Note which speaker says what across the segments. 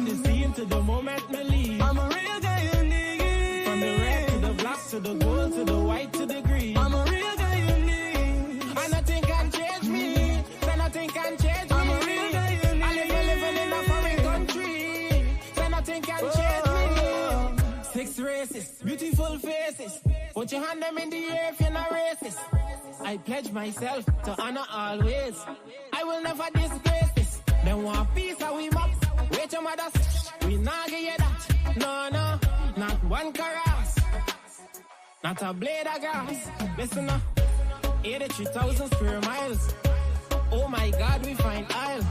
Speaker 1: on the scene to the moment me leave.
Speaker 2: I'm a real guy you need.
Speaker 1: From the red to the black to the gold to the white to the green.
Speaker 2: I'm a real guy you need.
Speaker 1: And nothing can change me. Say nothing can change me.
Speaker 2: I'm a real guy you need.
Speaker 1: I live living in a foreign country. Say nothing can change me. 6 races, beautiful faces. Put your hand them in the air if you're not racist. I pledge myself to honor always. I will never disgrace this. Them want peace and we mop. Wait your mothers, we not give you that. No, no, not one caress. Not a blade of grass. Listen up, 83,000 square miles. Oh my God, we find aisle.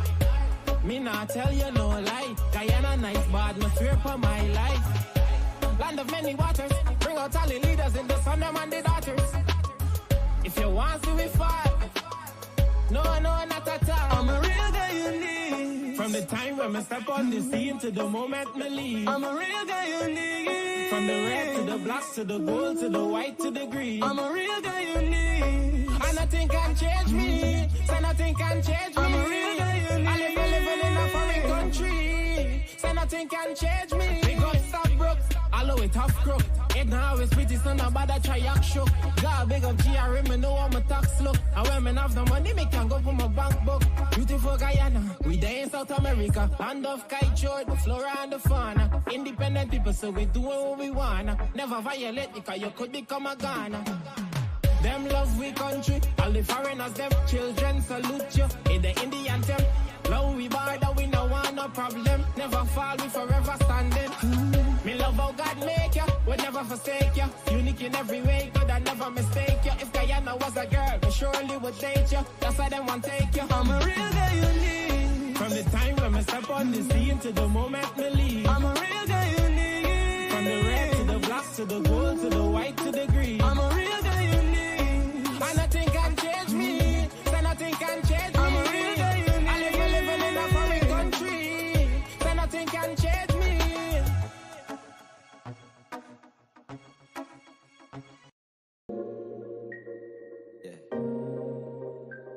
Speaker 1: Me not tell you no lie. Guyana nice, but no fear for my life. Land of many waters, bring out all the leaders in the sun, them and the daughters. If you want to, we fall. No, no, not at all.
Speaker 2: I'm a real guy you need.
Speaker 1: From the time when I step on the scene to the moment me leave.
Speaker 2: I'm a real guy you need.
Speaker 1: From the red to the black to the gold to the white to the green.
Speaker 2: I'm a real guy you need.
Speaker 1: And nothing can change me. Say nothing can change me.
Speaker 2: I'm a real guy you need.
Speaker 1: I live living in a foreign country. Say nothing can change me. Big up stop broke. Allow it tough crook. It now always pretty son about a try act shook. God big up GRM, me know I'm a tax look. And when me have the money, me can go for my bank book. Beautiful Guyana, we there in South America. Land of kite, the flora and the fauna. Independent people, so we doing what we wanna. Never violate because you could become a Ghana. Them love we country, all the foreigners, them children salute you. In the Indian temple, love we border, we no want no problem. Never fall, we forever standing. Me love how God make you, would never forsake you. Unique in every way, God I never mistake you. If Guyana was a girl, we surely would date you. That's why them want take you.
Speaker 2: I'm a real guy you need.
Speaker 1: From the time when I step on the scene to the moment me leave.
Speaker 2: I'm a real guy you need.
Speaker 1: From the red to the black to the gold to the white to the green.
Speaker 2: I'm a real guy you need.
Speaker 1: And nothing can change me. Say nothing can change me.
Speaker 2: I'm a real guy you need.
Speaker 1: I live living in a foreign country. Say nothing can change me.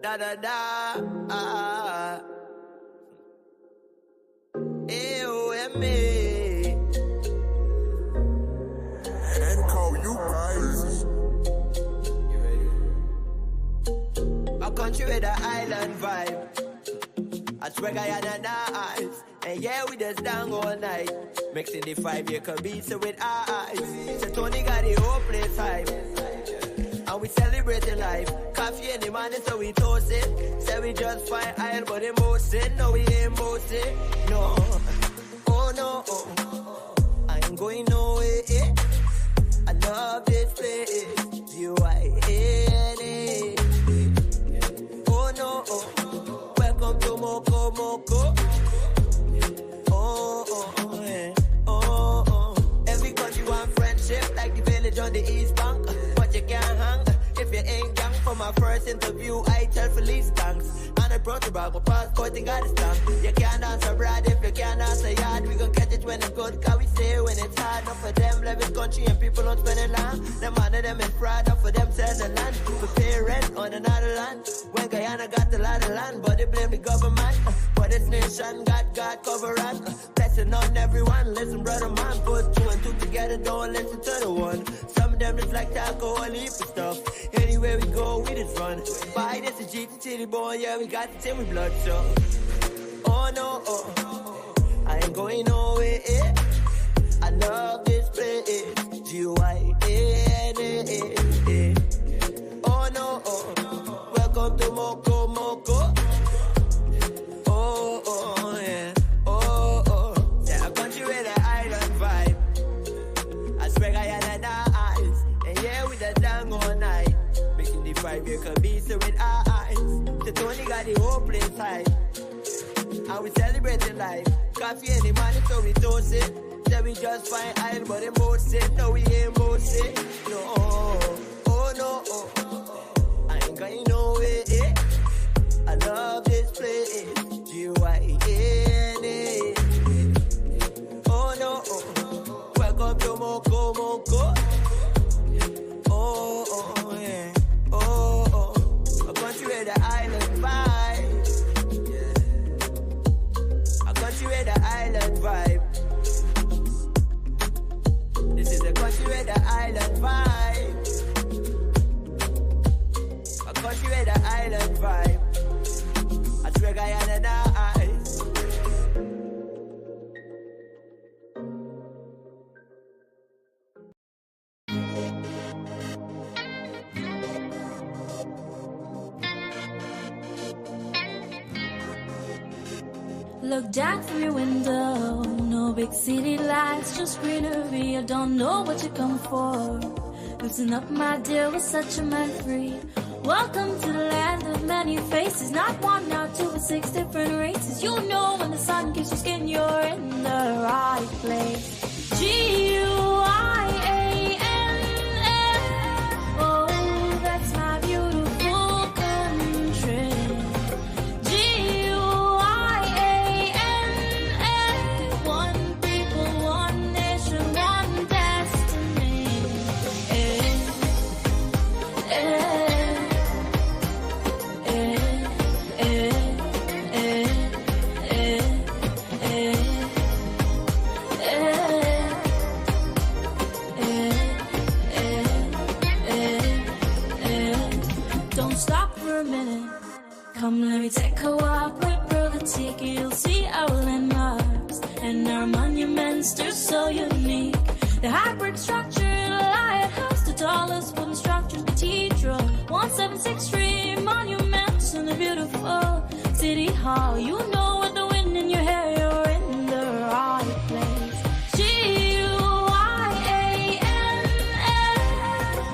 Speaker 3: Da da da. A-O-M-A.
Speaker 4: And call you guys.
Speaker 3: A country with an island vibe. I swear Guyana nice. And yeah, we just down all night. Mixing the 5-year Kabisa with eyes. So Tony got the whole place hype. And we celebrating life. Coffee in the morning, so we toast it. Say we just fine aisle, but they most it. No, we ain't most it. No. Oh no. I ain't going nowhere. I love this place. U-I-N-A. Oh no. Welcome to Moko Moko. Every country want friendship, like the village on the East Bank. But you can't hang if you ain't gang. For my first interview, I tell Felice thanks. And I brought you back my passport and got a stamp. You can't dance abroad if you can't dance a yard. We gon' catch it when it's good, cause we say when it's hard. Not for them, love this country and people don't spend it long. Them honor them is proud of for themselves and land. To pay rent on another land. When Guyana got a lot of land, but they blame the government. But this nation got God covered. Blessing on everyone, listen brother man. Put 2 and 2 together, don't listen to the one. Some of them just like alcohol, heap of stuff. Anywhere we go, we just run. Buy this a G to Titty boy, yeah, we got the team with blood, so. Oh no, I ain't going nowhere. I love this place. G-Y-N-A. Oh no, welcome to Moko Moko. Oh yeah, yeah, a country with an island vibe. I swear Guyana nice, and yeah, we just down all night. Making the 5-year Kabisa with eyes. The Tony got the whole place hype. And we celebrating life. Coffee in the morning, so we toast it. Say we just fine aisle, but they most it. No, we ain't most it. No, oh no, I ain't going nowhere. I love this place. G-Y-N-A. Oh no, welcome to Moko Moko. Oh yeah, a country with the island vibe. A country with the island vibe. island vibe. A country with an island vibe. I swear Guyana nice.
Speaker 5: Look down from your window, no big city lights, just greenery. I don't know what you come for. Loosen up, my dear, we're such a man free. Welcome to the land of many faces, not one, not two, but 6 different races. You know when the sun gives you skin, you're in the right place. G-U-I-A-N-A, oh, that's my beautiful country. G-U-I-A-N-A, one people, one nation, one destiny. Don't stop for a minute. Come, let me take a walk with Brother Tiki. You'll see our landmarks and our monuments. They're so unique. The high brick structure, the lighthouse, the tallest wooden structures, cathedral, 176th Street, monuments, and the beautiful city hall. You know with the wind in your hair, you're in the right place. G-U-I-A-N-A,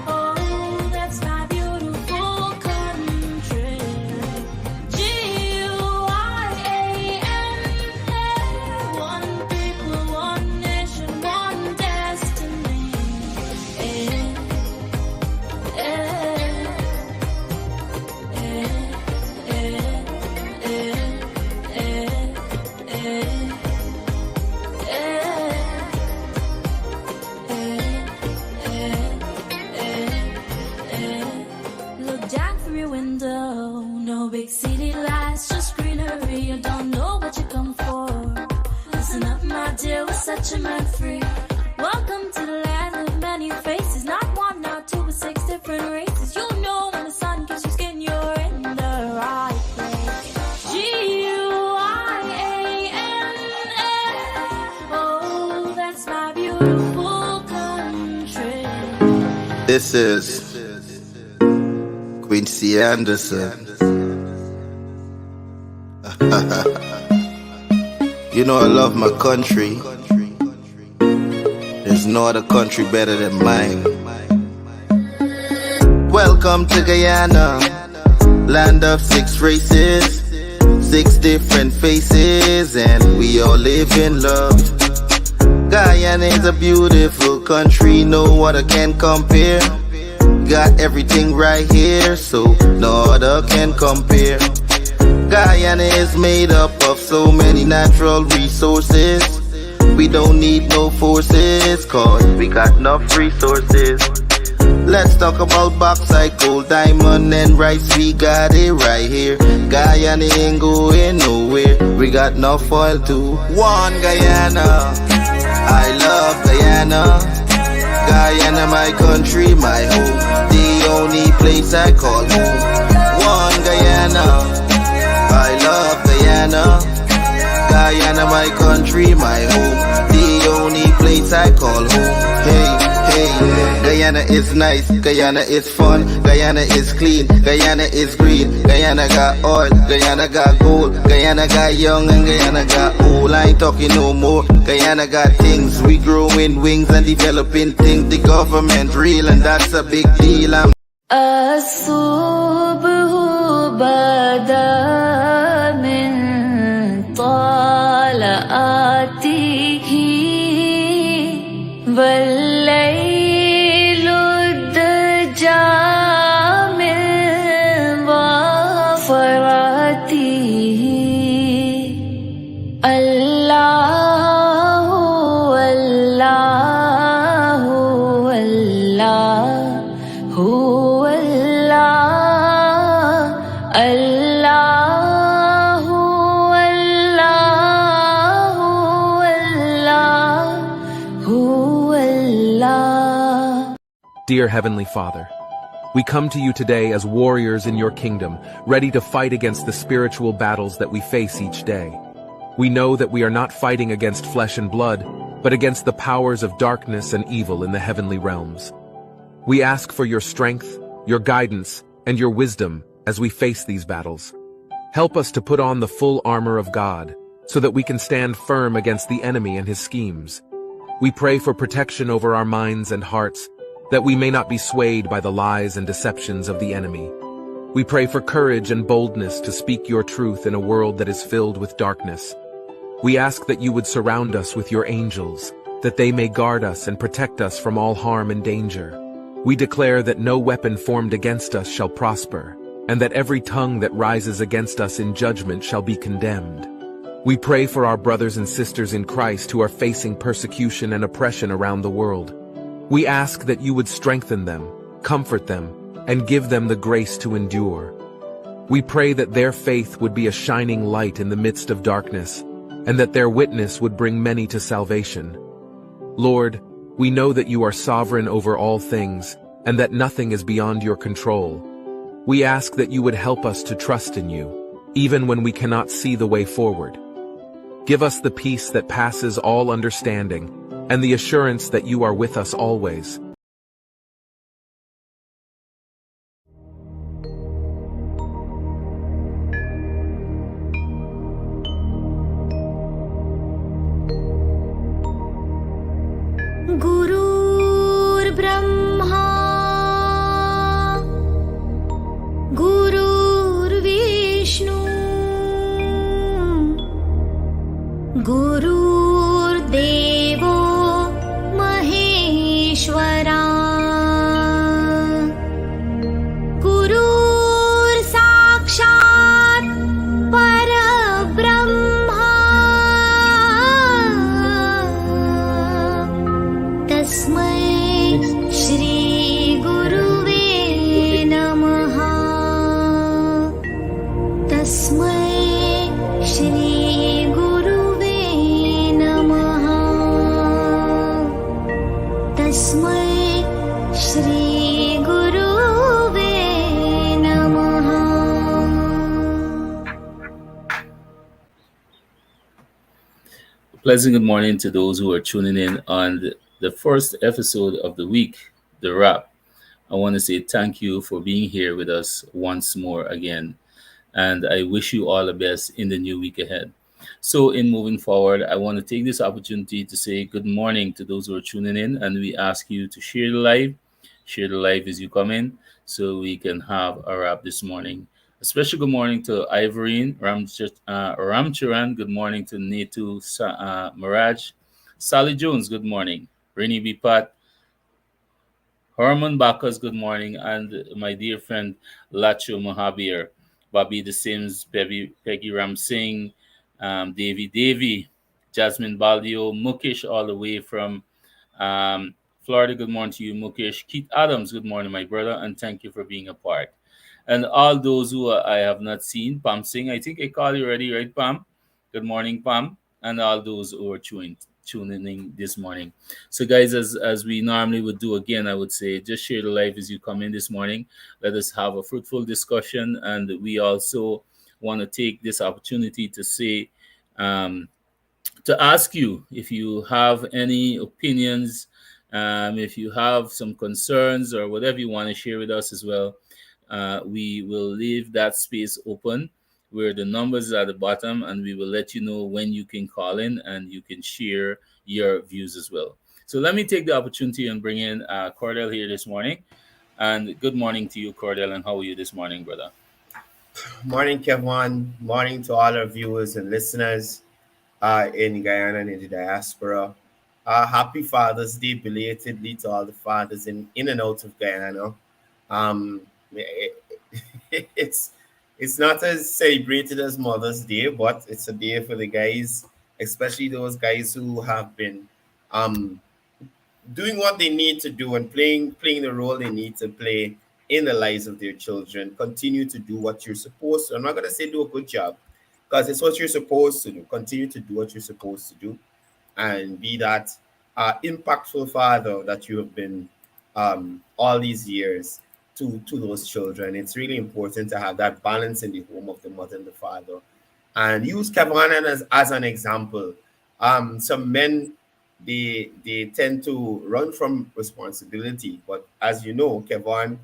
Speaker 5: oh, that's my beautiful country. G-U-I-A-N-A, one people, one nation, one destiny. Look down from your window, no big city lights, just greenery. You don't know what you come for. Listen up, my dear, we're such a man free. Welcome to the land of many faces, not one, not two, but 6 different races. You know when the sun gives you skin, you're in the right place. G-U-I-A-N-A, oh, that's my beautiful country.
Speaker 6: This is Quincy Anderson. You know I love my country. There's no other country better than mine. Welcome to Guyana, land of 6 races, 6 different faces, and we all live in love. Guyana is a beautiful country, no other can compare. Got everything right here, so no other can compare. Guyana is made up of so many natural resources. We don't need no forces, cause we got enough resources. Let's talk about bauxite, gold, diamond, and rice. We got it right here. Guyana ain't going nowhere. We got enough oil too. One Guyana, I love Guyana. Guyana, my country, my home. The only place I call home. One Guyana, I love Guyana. Guyana, my country, my home. The only place I call home. Hey, hey, Guyana is nice, Guyana is fun, Guyana is clean, Guyana is green, Guyana got oil, Guyana got gold, Guyana got young and Guyana got old. I ain't talking no more. Guyana got things, we growing wings and developing things. The government real and that's a big deal.
Speaker 5: الصبح بدا من طلعته والليل الدجى من ظفرته الله الله الله هو الله الله الله الله هو الله
Speaker 7: Dear Heavenly Father, we come to you today as warriors in your kingdom, ready to fight against the spiritual battles that we face each day. We know that we are not fighting against flesh and blood, but against the powers of darkness and evil in the heavenly realms. We ask for your strength, your guidance, and your wisdom as we face these battles. Help us to put on the full armor of God, so that we can stand firm against the enemy and his schemes. We pray for protection over our minds and hearts, that we may not be swayed by the lies and deceptions of the enemy. We pray for courage and boldness to speak your truth in a world that is filled with darkness. We ask that you would surround us with your angels, that they may guard us and protect us from all harm and danger. We declare that no weapon formed against us shall prosper, and that every tongue that rises against us in judgment shall be condemned. We pray for our brothers and sisters in Christ who are facing persecution and oppression around the world. We ask that you would strengthen them, comfort them, and give them the grace to endure. We pray that their faith would be a shining light in the midst of darkness, and that their witness would bring many to salvation. Lord, we know that you are sovereign over all things, and that nothing is beyond your control. We ask that you would help us to trust in you, even when we cannot see the way forward. Give us the peace that passes all understanding, and the assurance that you are with us always.
Speaker 5: Gurur Brahma, Gurur Vishnu, Gurur Devo Maheshwara, Gurur Sakshat Parabrahma, Tasmai Shri Guruve Namaha, Tasmai Shri Guruve Namaha, Tasmai Shri Guruve Namaha.
Speaker 8: Pleasant good morning to those who are tuning in on the first episode of the week, The Wrap. I want to say thank you for being here with us once more again, and I wish you all the best in the new week ahead. So, in moving forward, I want to take this opportunity to say good morning to those who are tuning in, and we ask you to share the live as you come in, so we can have a wrap this morning. A special good morning to Ivorine Ramcharan. Good morning to Netu Miraj. Sally Jones, good morning. Rini Bipat, Herman Bacchus, good morning. And my dear friend Lacho Mohabir, Bobby the Sims, Peggy Ram Singh, Davy, Jasmine Baldio, Mukesh, all the way from Florida. Good morning to you, Mukesh. Keith Adams, good morning, my brother, and thank you for being a part. And all those who I have not seen, Pam Singh, I think I called you already, right, Pam? Good morning, Pam. And all those who are tuning in this morning. So, guys, as we normally would do again, I would say just share the live as you come in this morning. Let us have a fruitful discussion. And we also want to take this opportunity to say, to ask you if you have any opinions, if you have some concerns or whatever you want to share with us as well. We will leave that space open where the numbers are at the bottom, and we will let you know when you can call in and you can share your views as well. So let me take the opportunity and bring in Courdel here this morning. And good morning to you, Courdel, and how are you this morning, brother?
Speaker 9: Morning, Kevon. Morning to all our viewers and listeners in Guyana and in the diaspora. Happy Father's Day belatedly to all the fathers in and out of Guyana. Um, it- it's not as celebrated as Mother's Day, but it's a day for the guys, especially those guys who have been um, doing what they need to do and playing the role they need to play in the lives of their children. Continue to do what you're supposed to. I'm not gonna say do a good job, because it's what you're supposed to do. Continue to do what you're supposed to do, and be that impactful father that you have been all these years to those children. It's really important to have that balance in the home of the mother and the father. And use Kevon as an example. Some men they tend to run from responsibility, but as you know, Kevon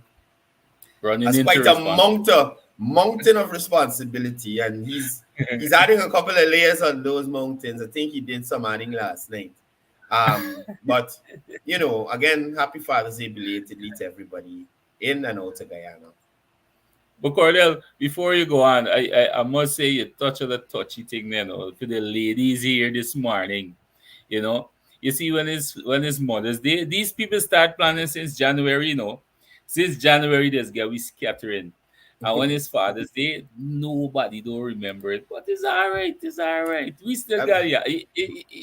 Speaker 8: Running
Speaker 9: has
Speaker 8: into
Speaker 9: quite a
Speaker 8: responsibility.
Speaker 9: mountain of responsibility, and he's adding a couple of layers on those mountains. I think he did some adding last night. But again, happy Father's Day belatedly to everybody in and out of Guyana.
Speaker 8: But Cordell, before you go on, I must say you touch on the touchy thing, for the ladies here this morning. You know, you see when it's Mother's Day, these people start planning since January. Since January, there's get we scattering, and when it's Father's Day, nobody don't remember it. But it's all right. It's all right. We still
Speaker 9: Um,
Speaker 8: got y'all.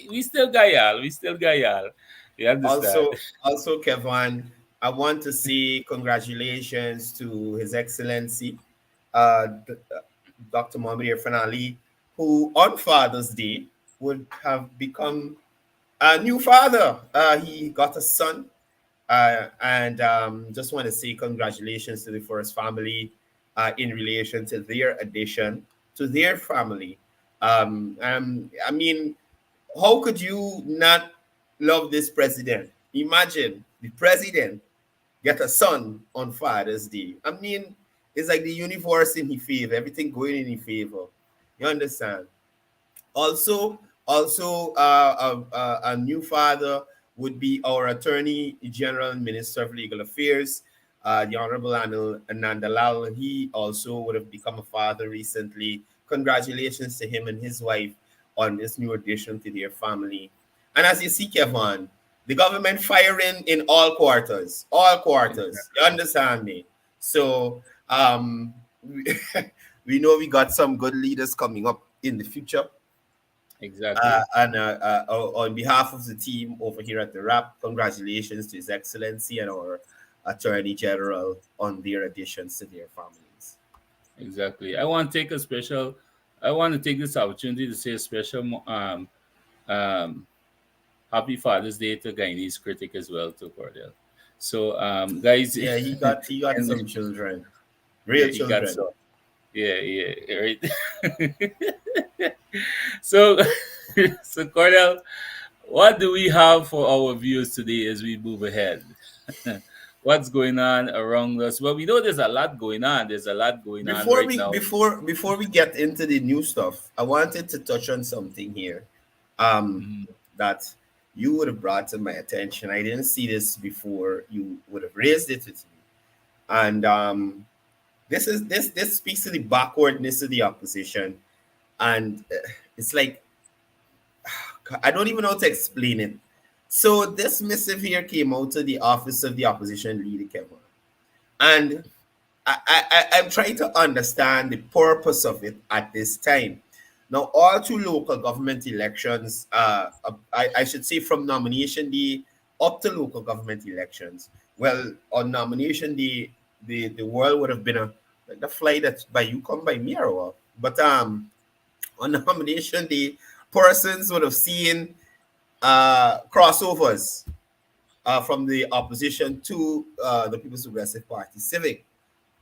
Speaker 8: We still got y'all. We still got y'all. You understand?
Speaker 9: also, Kevon, I want to say congratulations to His Excellency, Dr. Mohamed Irfan Ali, who on Father's Day would have become a new father. He got a son, and just want to say congratulations to the first family in relation to their addition to their family. I mean, how could you not love this president? Imagine the president get a son on Father's Day. I mean, it's like the universe in his favor, everything going in his favor. You understand? Also, a new father would be our Attorney General and Minister of Legal Affairs, the Honorable Ananda Lal. He also would have become a father recently. Congratulations to him and his wife on this new addition to their family. And as you see, Kevon, the government firing in all quarters, all quarters. You understand me? So we know we got some good leaders coming up in the future.
Speaker 8: Exactly.
Speaker 9: And on behalf of the team over here at the RAP, congratulations to His Excellency and our Attorney General on their additions to their families.
Speaker 8: Exactly. I want to take this opportunity to say a special um Happy Father's Day to Guyanese critic as well to Courdel. So guys,
Speaker 9: Yeah, he got
Speaker 8: and
Speaker 9: some children,
Speaker 8: yeah,
Speaker 9: real
Speaker 8: he got
Speaker 9: children.
Speaker 8: some. Yeah, right. So so Courdel, what do we have for our viewers today as we move ahead? What's going on around us? Well, we know there's a lot going on. There's a lot going on
Speaker 9: Before
Speaker 8: right
Speaker 9: we
Speaker 8: now.
Speaker 9: before we get into the new stuff, I wanted to touch on something here. Um,
Speaker 8: Mhm.
Speaker 9: that you would have brought to my attention. I didn't see this before. You would have raised it with me, and this speaks to the backwardness of the opposition, and it's like I don't even know how to explain it. So this missive here came out to the office of the opposition leader, Kevin, and I'm trying to understand the purpose of it at this time. Now, all through local government elections, I should say from nomination day up to local government elections. Well, on nomination day, the world would have been like the fly that's by you come by me or what. But on nomination day, persons would have seen crossovers from the opposition to the People's Progressive Party, Civic.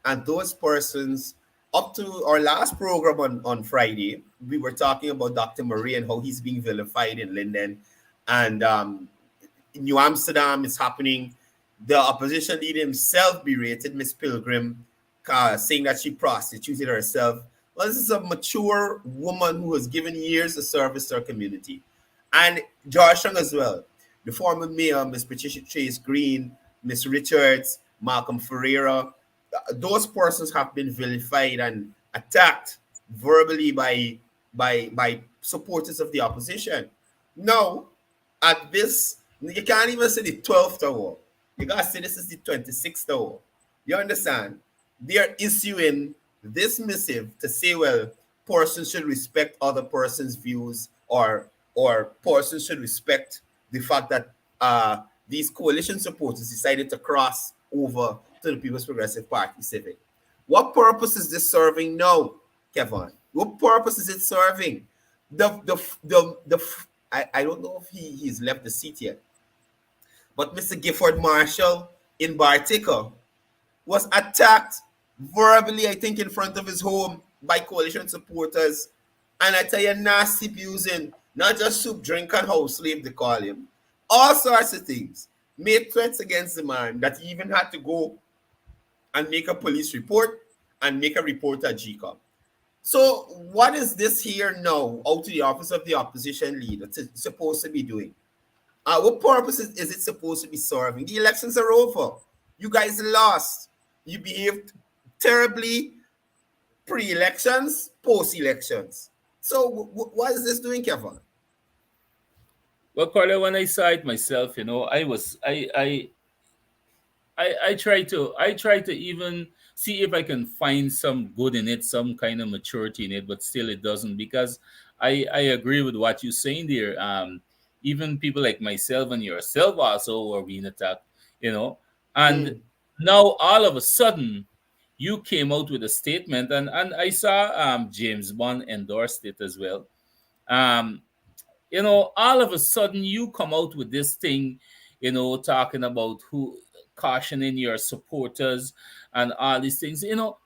Speaker 9: And those persons, up to our last program on Friday, we were talking about Dr. Murray and how he's being vilified in Linden. And in New Amsterdam, it's happening. The opposition leader himself berated Miss Pilgrim, saying that she prostituted herself. Well, this is a mature woman who has given years of service to her community. And Georgetown as well. The former mayor, Miss Patricia Chase Green, Miss Richards, Malcolm Ferreira, those persons have been vilified and attacked verbally by supporters of the opposition. Now, at this, you can't even say the 12th hour. You gotta say this is the 26th hour. You understand? They are issuing this missive to say, well, persons should respect other persons' views, or persons should respect the fact that these coalition supporters decided to cross over to the People's Progressive Party Civic. What purpose is this serving now, Kevon? What purpose is it serving? I don't know if he's left the seat yet, but Mr. Gifford Marshall in Bartica was attacked verbally, I think, in front of his home by coalition supporters. And I tell you, nasty abusing, not just soup, drink, and house slave, they call him. All sorts of things. Made threats against the man that he even had to go and make a police report and make a report at GCOM. So, what is this here now out to the office of the opposition leader supposed to be doing? What purpose is it supposed to be serving? The elections are over. You guys lost. You behaved terribly pre-elections, post-elections. So, what is this doing, Kevon?
Speaker 8: Well, Carla, when I saw it myself, I was I try to even see if I can find some good in it, some kind of maturity in it, but still it doesn't, because I agree with what you're saying there. Even people like myself and yourself also were being attacked, and now all of a sudden you came out with a statement, and I saw James Bond endorsed it as well. Um, all of a sudden you come out with this thing, talking about who cautioning your supporters and all these things. You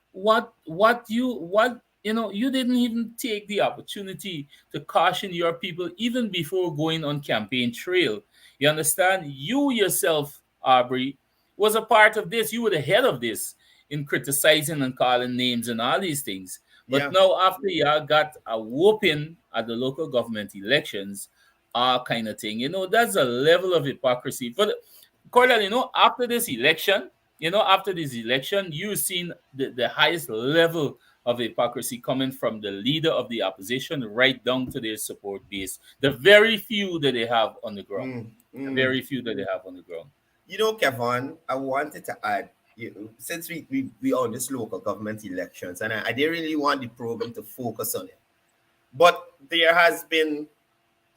Speaker 8: didn't even take the opportunity to caution your people even before going on campaign trail. You understand? You yourself, Aubrey, was a part of this. You were the head of this in criticizing and calling names and all these things. But
Speaker 9: Yeah.
Speaker 8: now, after you got a whooping at the local government elections, all kind of thing, that's a level of hypocrisy. But Courdel, after this election, you've seen the highest level of hypocrisy coming from the leader of the opposition right down to their support base. The very few that they have on the ground. The very few that they have on the ground.
Speaker 9: Kevon, I wanted to add, since we on this local government elections, and I didn't really want the program to focus on it, but there has been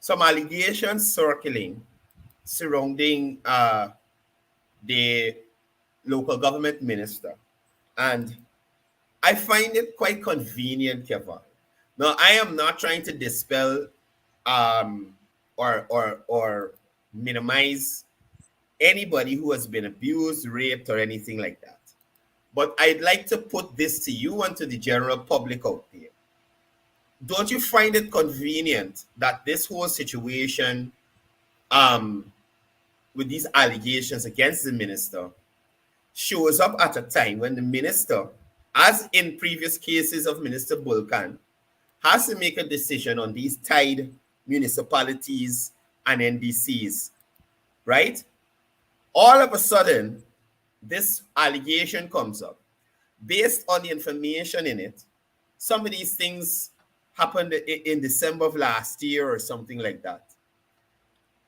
Speaker 9: some allegations circling surrounding the local government minister, and I find it quite convenient, Kevon. Now, I am not trying to dispel or minimize anybody who has been abused, raped, or anything like that. But I'd like to put this to you and to the general public out there. Don't you find it convenient that this whole situation with these allegations against the minister shows up at a time when the minister, as in previous cases of Minister Bulkan, has to make a decision on these tied municipalities and NDCs, right? All of a sudden, this allegation comes up. Based on the information in it, some of these things happened in December of last year or something like that.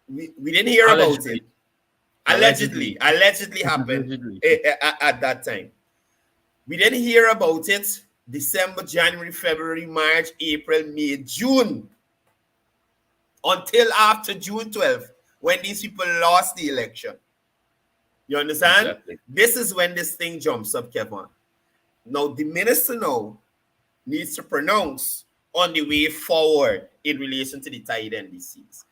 Speaker 9: We didn't hear about it. Allegedly happened at that time. We didn't hear about it December, January, February, March, April, May, June, until after June 12th, when these people lost the election. You understand?
Speaker 8: Exactly.
Speaker 9: This is when this thing jumps up, Kevon. Now, the minister now needs to pronounce on the way forward in relation to the tied NDCs.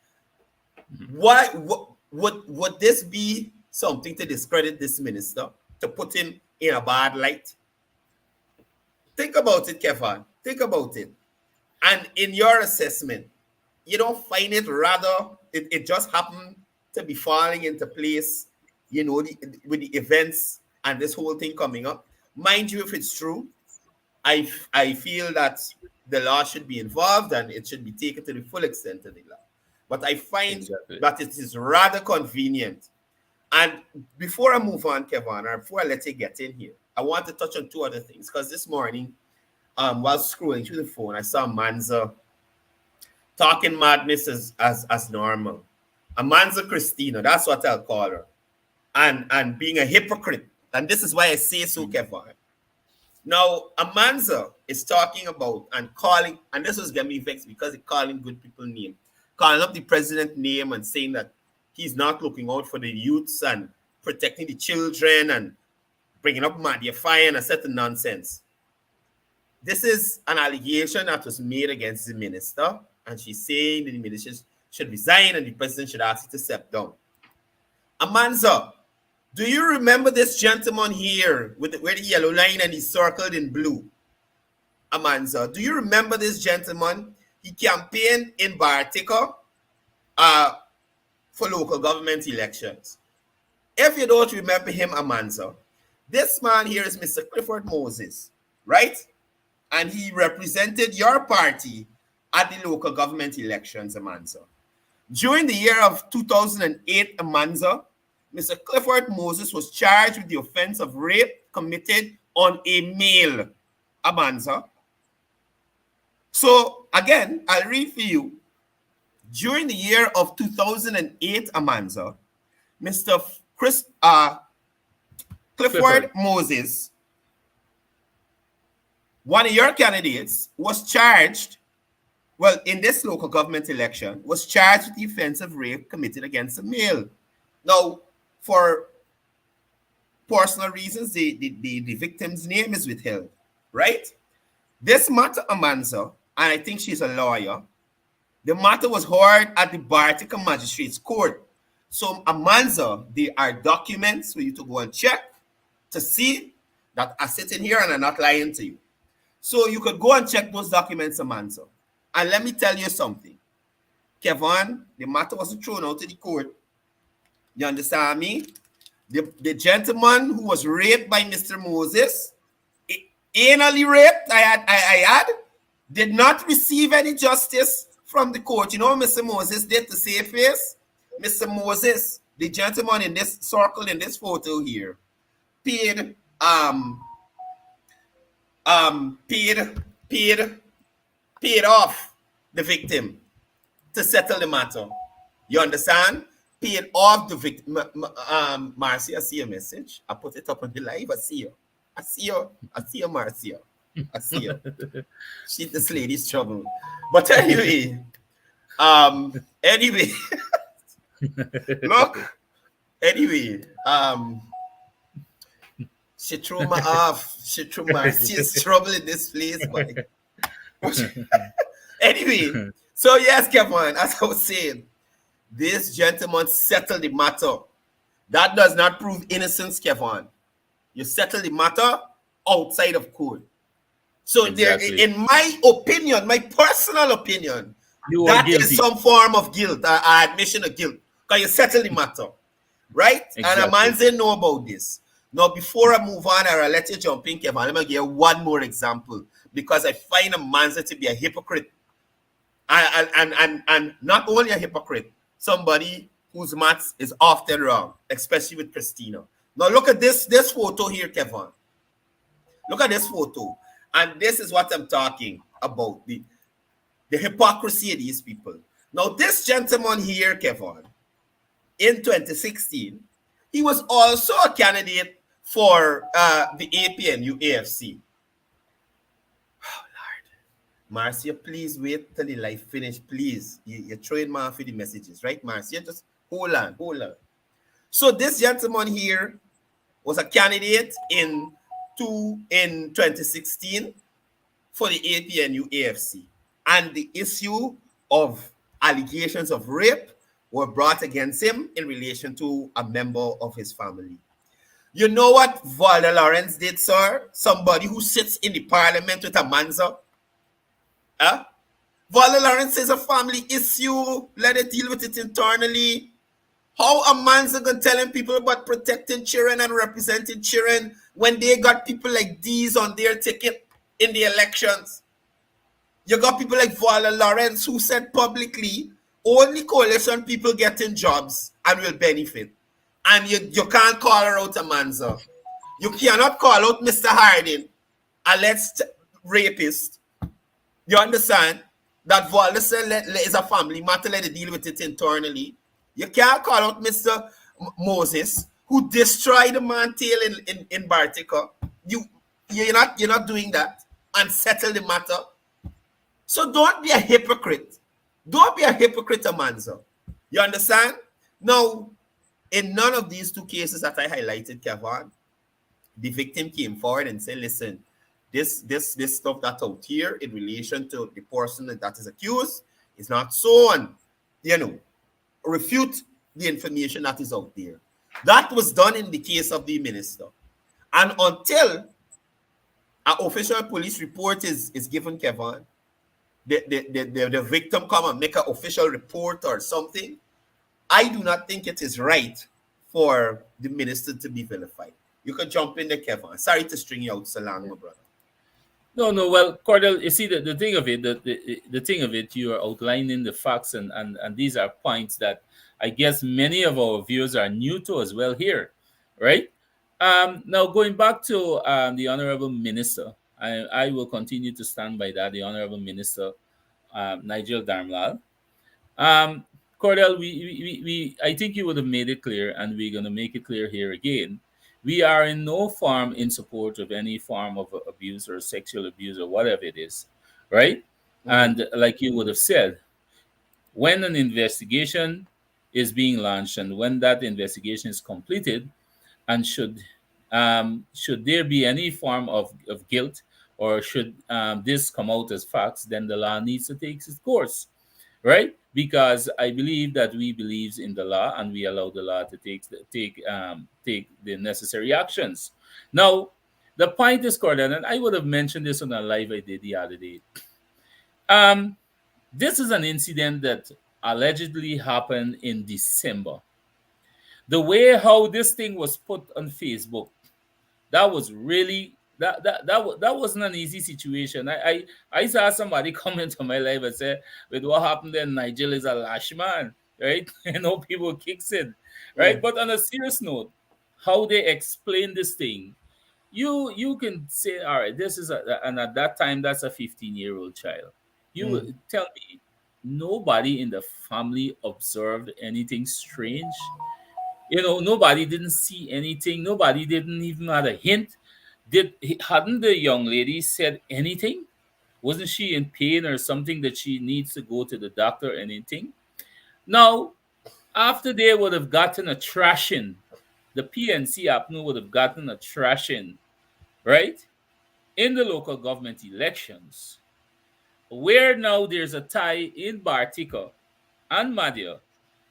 Speaker 9: Would this be something to discredit this minister, to put him in a bad light? Think about it, Kevon. Think about it. And in your assessment, you don't find it rather, it just happened to be falling into place, with the events and this whole thing coming up. Mind you, if it's true, I feel that the law should be involved and it should be taken to the full extent of the law. But I find that it is rather convenient. And before I move on, Kevon, or before I let you get in here, I want to touch on two other things. Because this morning, while scrolling through the phone, I saw Manza talking madness as normal. A Manza Christina, that's what I'll call her. And being a hypocrite. And this is why I say so, Kevon. Now, Amanza is talking about and calling, and this was getting me vexed because he's calling good people name, calling up the president name and saying that he's not looking out for the youths and protecting the children and bringing up Madify and a set of nonsense. This is an allegation that was made against the minister, and she's saying that the minister should resign and the president should ask her to step down. Amanza, Do you remember this gentleman here with where the yellow line and he's circled in blue? Amanza. Do you remember this gentleman? He campaigned in Bartica for local government elections. If you don't remember him, Amanza, this man here is Mr. Clifford Moses, right? And he represented your party at the local government elections, Amanza. During the year of 2008, Amanza, Mr. Clifford Moses was charged with the offense of rape committed on a male, Amanza. So, again, I'll read for you. During the year of 2008, Amanza, Mr. Clifford Moses, one of your candidates, was charged, well, in this local government election, was charged with the offense of rape committed against a male. Now, for personal reasons, the victim's name is withheld, right? This matter, Amanza, and I think she's a lawyer, the matter was heard at the Bartica Magistrates Court. So, Amanza, there are documents for you to go and check to see that I'm sitting here and I'm not lying to you. So, you could go and check those documents, Amanza. And let me tell you something. Kevon, the matter wasn't thrown out to the court. You understand me? The gentleman who was raped by Mr. Moses, anally raped, I had, did not receive any justice from the court. You know what Mr. Moses did to save face? Mr. Moses, the gentleman in this circle in this photo here, paid off the victim to settle the matter. You understand? Paid off the victim. Marcia, I see your message. I put it up on the live. I see you. I see you, Marcia. I see you. This lady's trouble. But anyway, look, she threw me off. She threw Marcia's trouble in this place, but anyway, so yes, Kevon, as I was saying, this gentleman settled the matter. That does not prove innocence, Kevon. You settle the matter outside of court. So exactly. There, in my opinion, my personal opinion, that is some form of guilt, admission of guilt, because you settle the matter, right? Exactly. And a man say know about this. Now, before I move on, I'll let you jump in, Kevon. Let me give you one more example, because I find a man to be a hypocrite. And not only a hypocrite, somebody whose maths is often wrong, especially with Christina. Now, look at this photo here, Kevon. Look at this photo. And this is what I'm talking about, the hypocrisy of these people. Now, this gentleman here, Kevon, in 2016, he was also a candidate for the APNU AFC. Oh, Lord. Marcia, please wait till the live finish, please. You're throwing me off with the messages, right, Marcia? Just hold on. So this gentleman here was a candidate in 2016 for the APNU AFC. And the issue of allegations of rape were brought against him in relation to a member of his family. You know what Valda Lawrence did, sir? Somebody who sits in the parliament with a manza. Valda Lawrence is a family issue. Let it deal with it internally. How a man's going telling people about protecting children and representing children when they got people like these on their ticket in the elections? You got people like Valda Lawrence who said publicly, only coalition people getting jobs and will benefit. And you can't call her out, Amanza. You cannot call out Mr. Harding, alleged rapist. You understand? That Valda said is a family matter, let it deal with it internally. You can't call out Mr. Moses, who destroyed the man tail in Bartica. You're not doing that and settle the matter. So don't be a hypocrite. Don't be a hypocrite, Amanza. You understand? Now, in none of these two cases that I highlighted, Kevon, the victim came forward and said, listen, this stuff that's out here in relation to the person that is accused is not so, and, refute the information that is out there. That was done in the case of the minister. And until an official police report is given, Kevin, the victim come and make an official report or something, I do not think it is right for the minister to be vilified. You can jump in there, Kevin. Sorry to string you out so long, my brother.
Speaker 8: No, no. Well, Courdel, you see the thing of it, the thing of it, you are outlining the facts, and these are points that I guess many of our viewers are new to as well here, right? Now going back to the honorable minister, I will continue to stand by that. The honorable minister, Nigel Darmlal. Um, Cordell, I think you would have made it clear, and we're going to make it clear here again. We are in no form in support of any form of abuse or sexual abuse or whatever it is, right? And like you would have said, when an investigation is being launched and when that investigation is completed, and should there be any form of guilt or should this come out as facts, then the law needs to take its course, right? Because I believe that we believes in the law and we allow the law to take the necessary actions. Now, the point is, Cordon, and I would have mentioned this on a live I did the other day. Um, this is an incident that allegedly happened in December. The way how this thing was put on Facebook, that was really that wasn't an easy situation. I saw somebody comment on my live and say, with what happened then, Nigel is a lash man, right? People kicks in, right? But on a serious note, how they explain this thing, you can say, all right, this is and at that time that's a 15-year-old child. You tell me, nobody in the family observed anything strange. Nobody didn't see anything. Nobody didn't even had a hint. Hadn't the young lady said anything? Wasn't she in pain or something that she needs to go to the doctor or anything? Now, after they would have gotten a trashing, the PNC APNU would have gotten a trashing, right? In the local government elections, where now there's a tie in Bartica and Madia,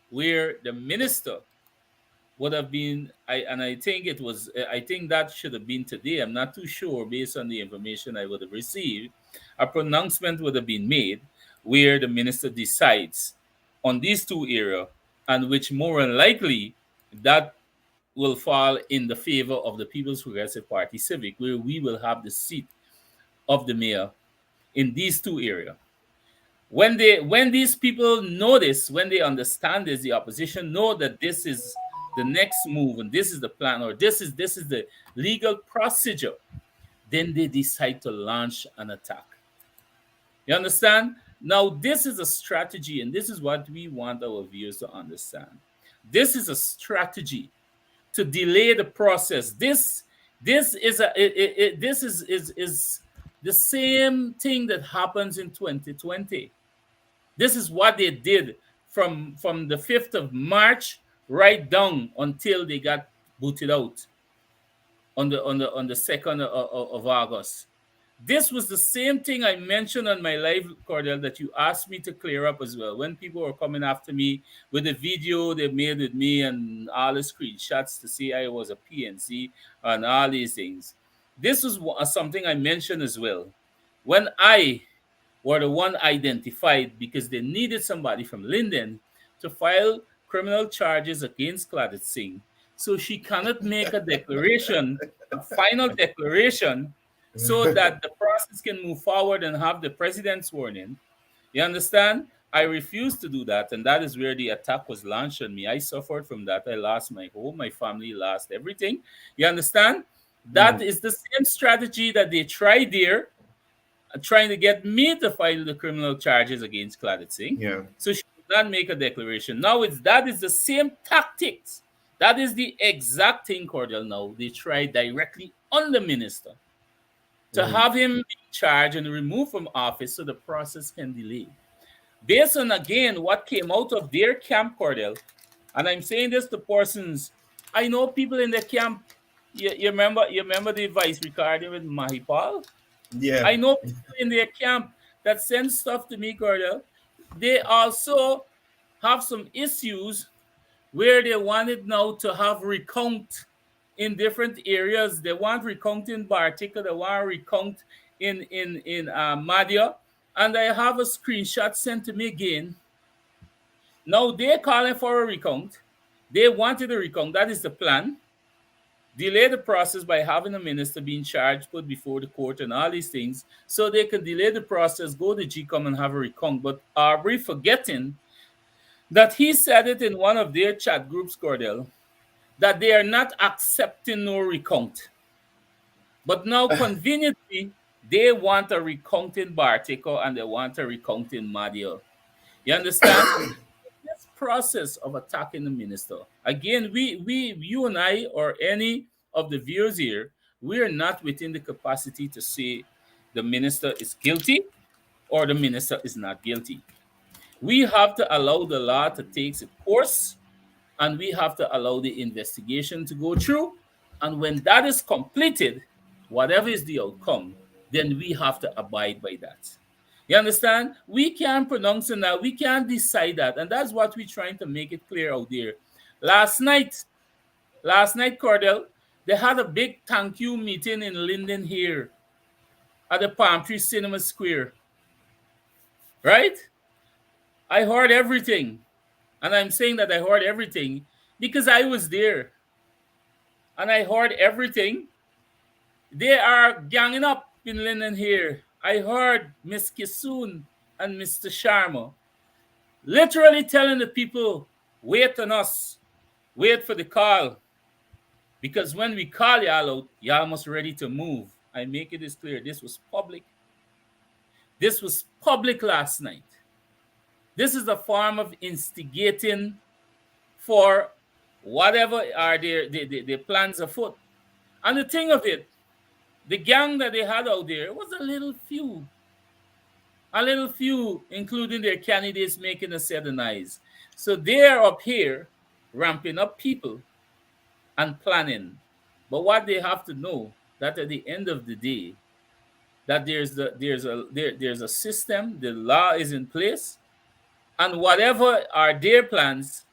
Speaker 8: where the minister would have been, I think it was, I think that should have been today. I'm not too sure based on the information I would have received. A pronouncement would have been made where the minister decides on these two areas, and which more than likely that will fall in the favor of the People's Progressive Party Civic, where we will have the seat of the mayor in these two areas. When these people know this, when they understand this, the opposition know that this is the next move and this is the plan, or this is the legal procedure, then they decide to launch an attack. You understand? Now, this is a strategy, and this is what we want our viewers to understand. This is a strategy to delay the process. This is the same thing that happens in 2020. This is what they did from the 5th of March right down until they got booted out on the 2nd of August. This was the same thing I mentioned on my live, Courdel, that you asked me to clear up as well. When people were coming after me with the video they made with me and all the screenshots to say I was a PNC and all these things. This was something I mentioned as well. When I were the one identified because they needed somebody from Linden to file criminal charges against Claudette Singh, so she cannot make a declaration, a final declaration, so that the process can move forward and have the president sworn in. You understand? I refused to do that, and that is where the attack was launched on me. I suffered from that. I lost my home, my family lost everything. You understand? That is the same strategy that they tried there, trying to get me to file the criminal charges against Claudette Singh.
Speaker 9: Yeah.
Speaker 8: So she did not make a declaration. Now that is the same tactics. That is the exact thing, Courdel. Now they try directly on the minister to have him be charged and removed from office so the process can delay. Based on, again, what came out of their camp, Courdel, and I'm saying this to persons, I know people in the camp. You remember the vice recording with Mahipal?
Speaker 9: Yeah.
Speaker 8: I know people in their camp that send stuff to me, Courdel. They also have some issues where they wanted now to have recount in different areas. They want recount in Bartica, they want recount in Madia, and I have a screenshot sent to me again. Now they're calling for a recount. They wanted a recount. That is the plan. Delay the process by having a minister being charged, put before the court, and all these things, so they can delay the process, go to GCOM and have a recount. But are we forgetting that he said it in one of their chat groups, Courdel, that they are not accepting no recount. But now, conveniently, they want a recount in Bartico and they want a recount in Madia. You understand? This process of attacking the minister. Again, you and I, or any of the viewers here, we are not within the capacity to say the minister is guilty or the minister is not guilty. We have to allow the law to take its course, and we have to allow the investigation to go through. And when that is completed, whatever is the outcome, then we have to abide by that. You understand? We can't pronounce it now. We can't decide that. And that's what we're trying to make it clear out there. Last night, Courdel, they had a big thank you meeting in Linden here at the Palm Tree Cinema Square. Right? I heard everything. And I'm saying that I heard everything because I was there. And I heard everything. They are ganging up in Linden here. I heard Miss Kisoon and Mr. Sharma literally telling the people, wait on us, wait for the call. Because when we call y'all out, y'all must ready to move. I make it as clear. This was public. This was public last night. This is a form of instigating for whatever are their plans afoot. And the thing of it, the gang that they had out there was a little few, including their candidates making a set of eyes. So they're up here ramping up people and planning. But what they have to know that at the end of the day, that there's a system, the law is in place, and whatever are their plans,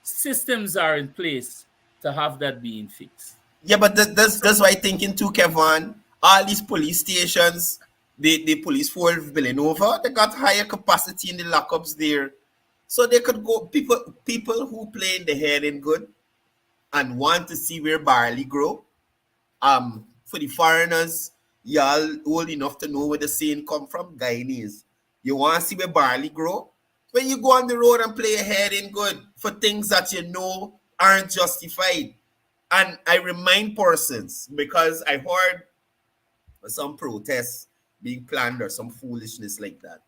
Speaker 8: systems are in place to have that being fixed.
Speaker 9: Yeah, but that's why thinking too, Kevon. All these police stations, the police force Villanova, they got higher capacity in the lockups there. So they could go, people who play in the head and good and want to see where barley grow. For the foreigners, y'all old enough to know where the saying come from, Guyanese. You want to see where barley grow? When you go on the road and play a head in good for things that you know aren't justified. And I remind persons, because I heard some protests being planned or some foolishness like that.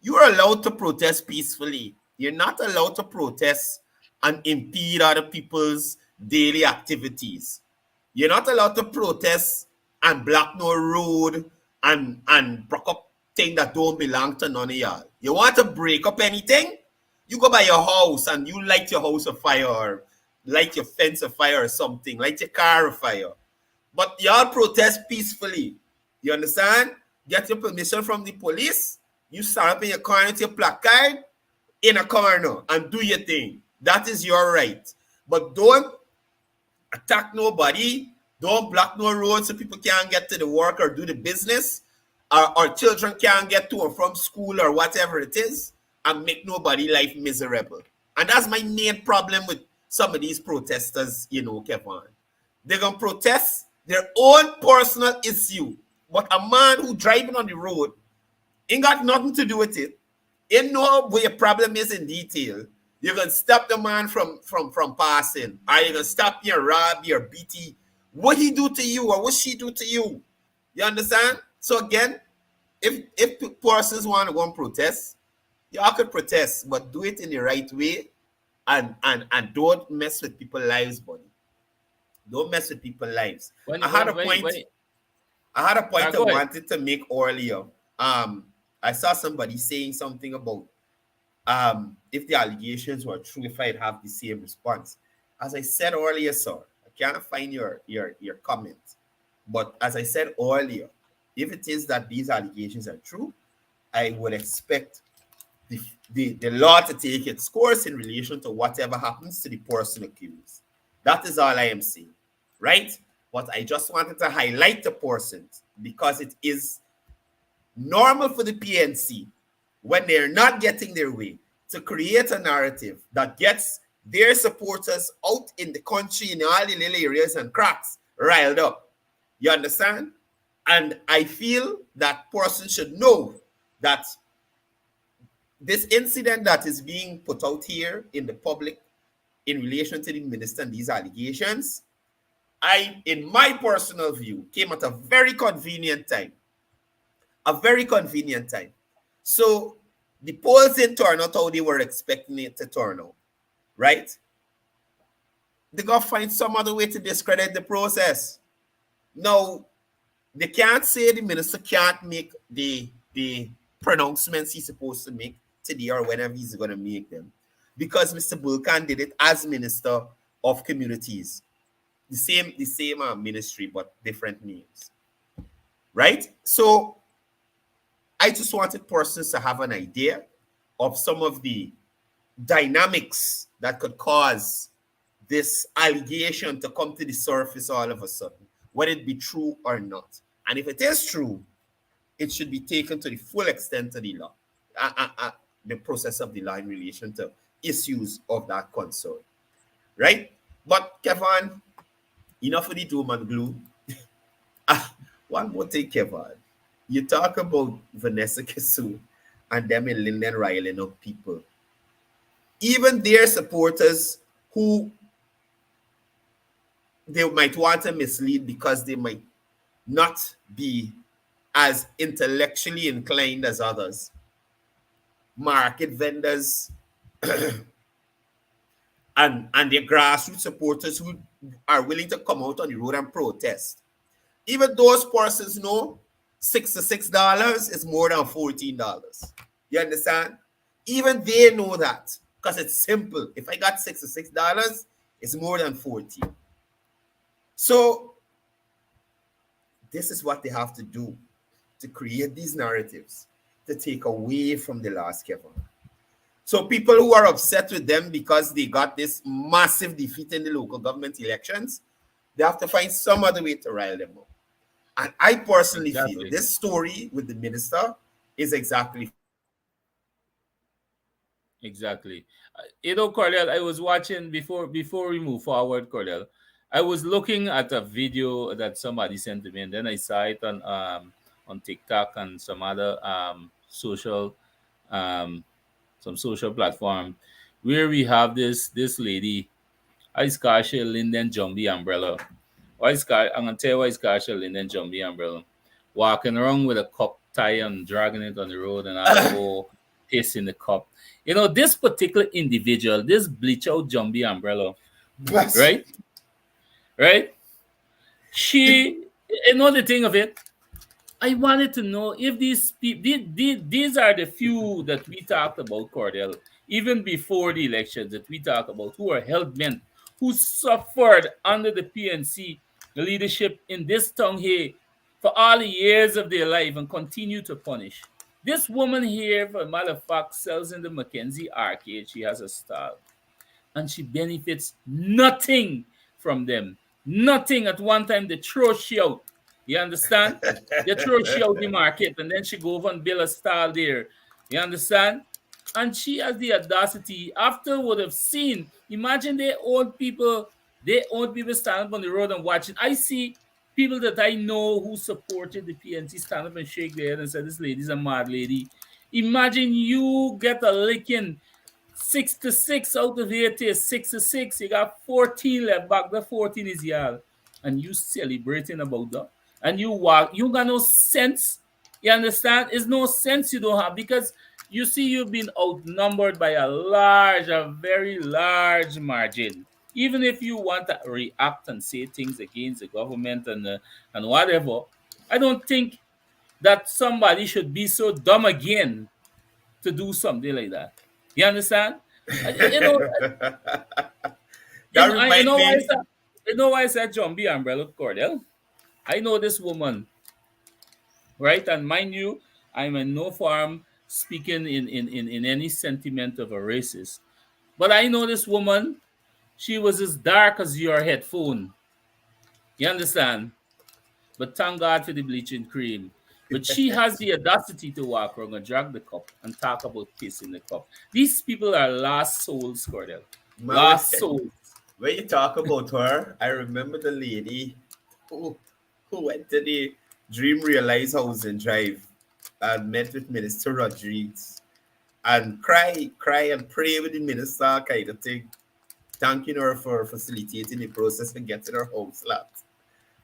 Speaker 9: You are allowed to protest peacefully. You're not allowed to protest and impede other people's daily activities. You're not allowed to protest and block no road and break up things that don't belong to none of y'all. You want to break up anything? You go by your house and you light your house afire or light your fence afire or something, light your car afire. But y'all protest peacefully. You understand? Get your permission from the police. You stand up in your corner with your placard in a corner and do your thing. That is your right. But don't attack nobody. Don't block no roads so people can't get to the work or do the business. Or children can't get to or from school or whatever it is, and make nobody life miserable. And that's my main problem with some of these protesters, Kevon. They're going to protest their own personal issue. But a man who driving on the road ain't got nothing to do with it. Ain't know where your problem is in detail. You're going to stop the man from passing. Or you're going to stop your rob, your BT. What he do to you or what she do to you? You understand? So again, if persons want to go and protest, y'all could protest, but do it in the right way and don't mess with people's lives, buddy. Don't mess with people's lives. I had a point I wanted to make earlier. I saw somebody saying something about if the allegations were true, if I'd have the same response. As I said earlier, sir, I can't find your comment. But as I said earlier, if it is that these allegations are true, I would expect the law to take its course in relation to whatever happens to the person accused. That is all I am saying, right? But I just wanted to highlight the persons because it is normal for the PNC when they're not getting their way to create a narrative that gets their supporters out in the country in all the little areas and cracks riled up. You understand? And I feel that person should know that this incident that is being put out here in the public in relation to the minister and these allegations, in my personal view, came at a very convenient time. A very convenient time. So the polls didn't turn out how they were expecting it to turn out, right? They got to find some other way to discredit the process. Now, they can't say the minister can't make the pronouncements he's supposed to make today or whenever he's going to make them, because Mr. Bulkan did it as Minister of Communities. The same ministry, but different names, right? So I just wanted persons to have an idea of some of the dynamics that could cause this allegation to come to the surface all of a sudden, whether it be true or not. And if it is true, it should be taken to the full extent of the law, the process of the law in relation to issues of that concern, right? But Kevon, enough of the doom and gloom. One more thing, Kevon. You talk about Vanessa Kisu and them in Linden riling up people. Even their supporters who they might want to mislead because they might not be as intellectually inclined as others. Market vendors and their grassroots supporters who are willing to come out on the road and protest. Even those persons know $66 is more than $14. You understand? Even they know that because it's simple. If I got $66, it's more than 40. So this is what they have to do to create these narratives to take away from the last Kevon. So people who are upset with them because they got this massive defeat in the local government elections, they have to find some other way to rile them up. And I personally feel this story with the minister is exactly.
Speaker 8: Courdel, I was watching before we move forward, Courdel. I was looking at a video that somebody sent to me, and then I saw it on TikTok and some other social platform where we have this lady, Iskasha Linden Jumbie umbrella. I'm gonna tell you why Iskasha Linden Jumbie umbrella. Walking around with a cup tie and dragging it on the road and all the whole piss in the cup. This particular individual, this bleach out Jumbie umbrella, right? Right? The thing of it, I wanted to know if these people, these are the few that we talked about, Courdel, even before the elections that we talked about, who are hell-bent, who suffered under the PNC leadership in this town here for all the years of their life and continue to punish. This woman here, for a matter of fact, sells in the Mackenzie Arcade. She has a stall. And she benefits nothing from them. Nothing. At one time, they throw she out. You understand? They throw she out the market, and then she go over and build a stall there. You understand? And she has the audacity, after would have seen, imagine their own people stand up on the road and watching. I see people that I know who supported the PNC stand up and shake their head and say, this lady's a mad lady. Imagine you get a licking 6-6 out of 8 is 6-6. You got 14 left back. The 14 is y'all. And you celebrating about that. And you walk, you got no sense. You understand? It's no sense you don't have, because you see you've been outnumbered by a very large margin. Even if you want to react and say things against the government and whatever, I don't think that somebody should be so dumb again to do something like that. You understand? You know why I said Jumbie umbrella, Courdel? I know this woman, right? And mind you, I'm in no form speaking in any sentiment of a racist. But I know this woman, she was as dark as your headphone. You understand? But thank God for the bleaching cream. But she has the audacity to walk around and drag the cup and talk about piss in the cup. These people are lost souls, Courdel.
Speaker 9: Man,
Speaker 8: Lost souls.
Speaker 9: when you talk about her, I remember the lady who, who went to the Dream Realize House and Drive and met with Minister Rodriguez and cry and pray with the minister kind of thing, thanking her for facilitating the process of getting her house flat.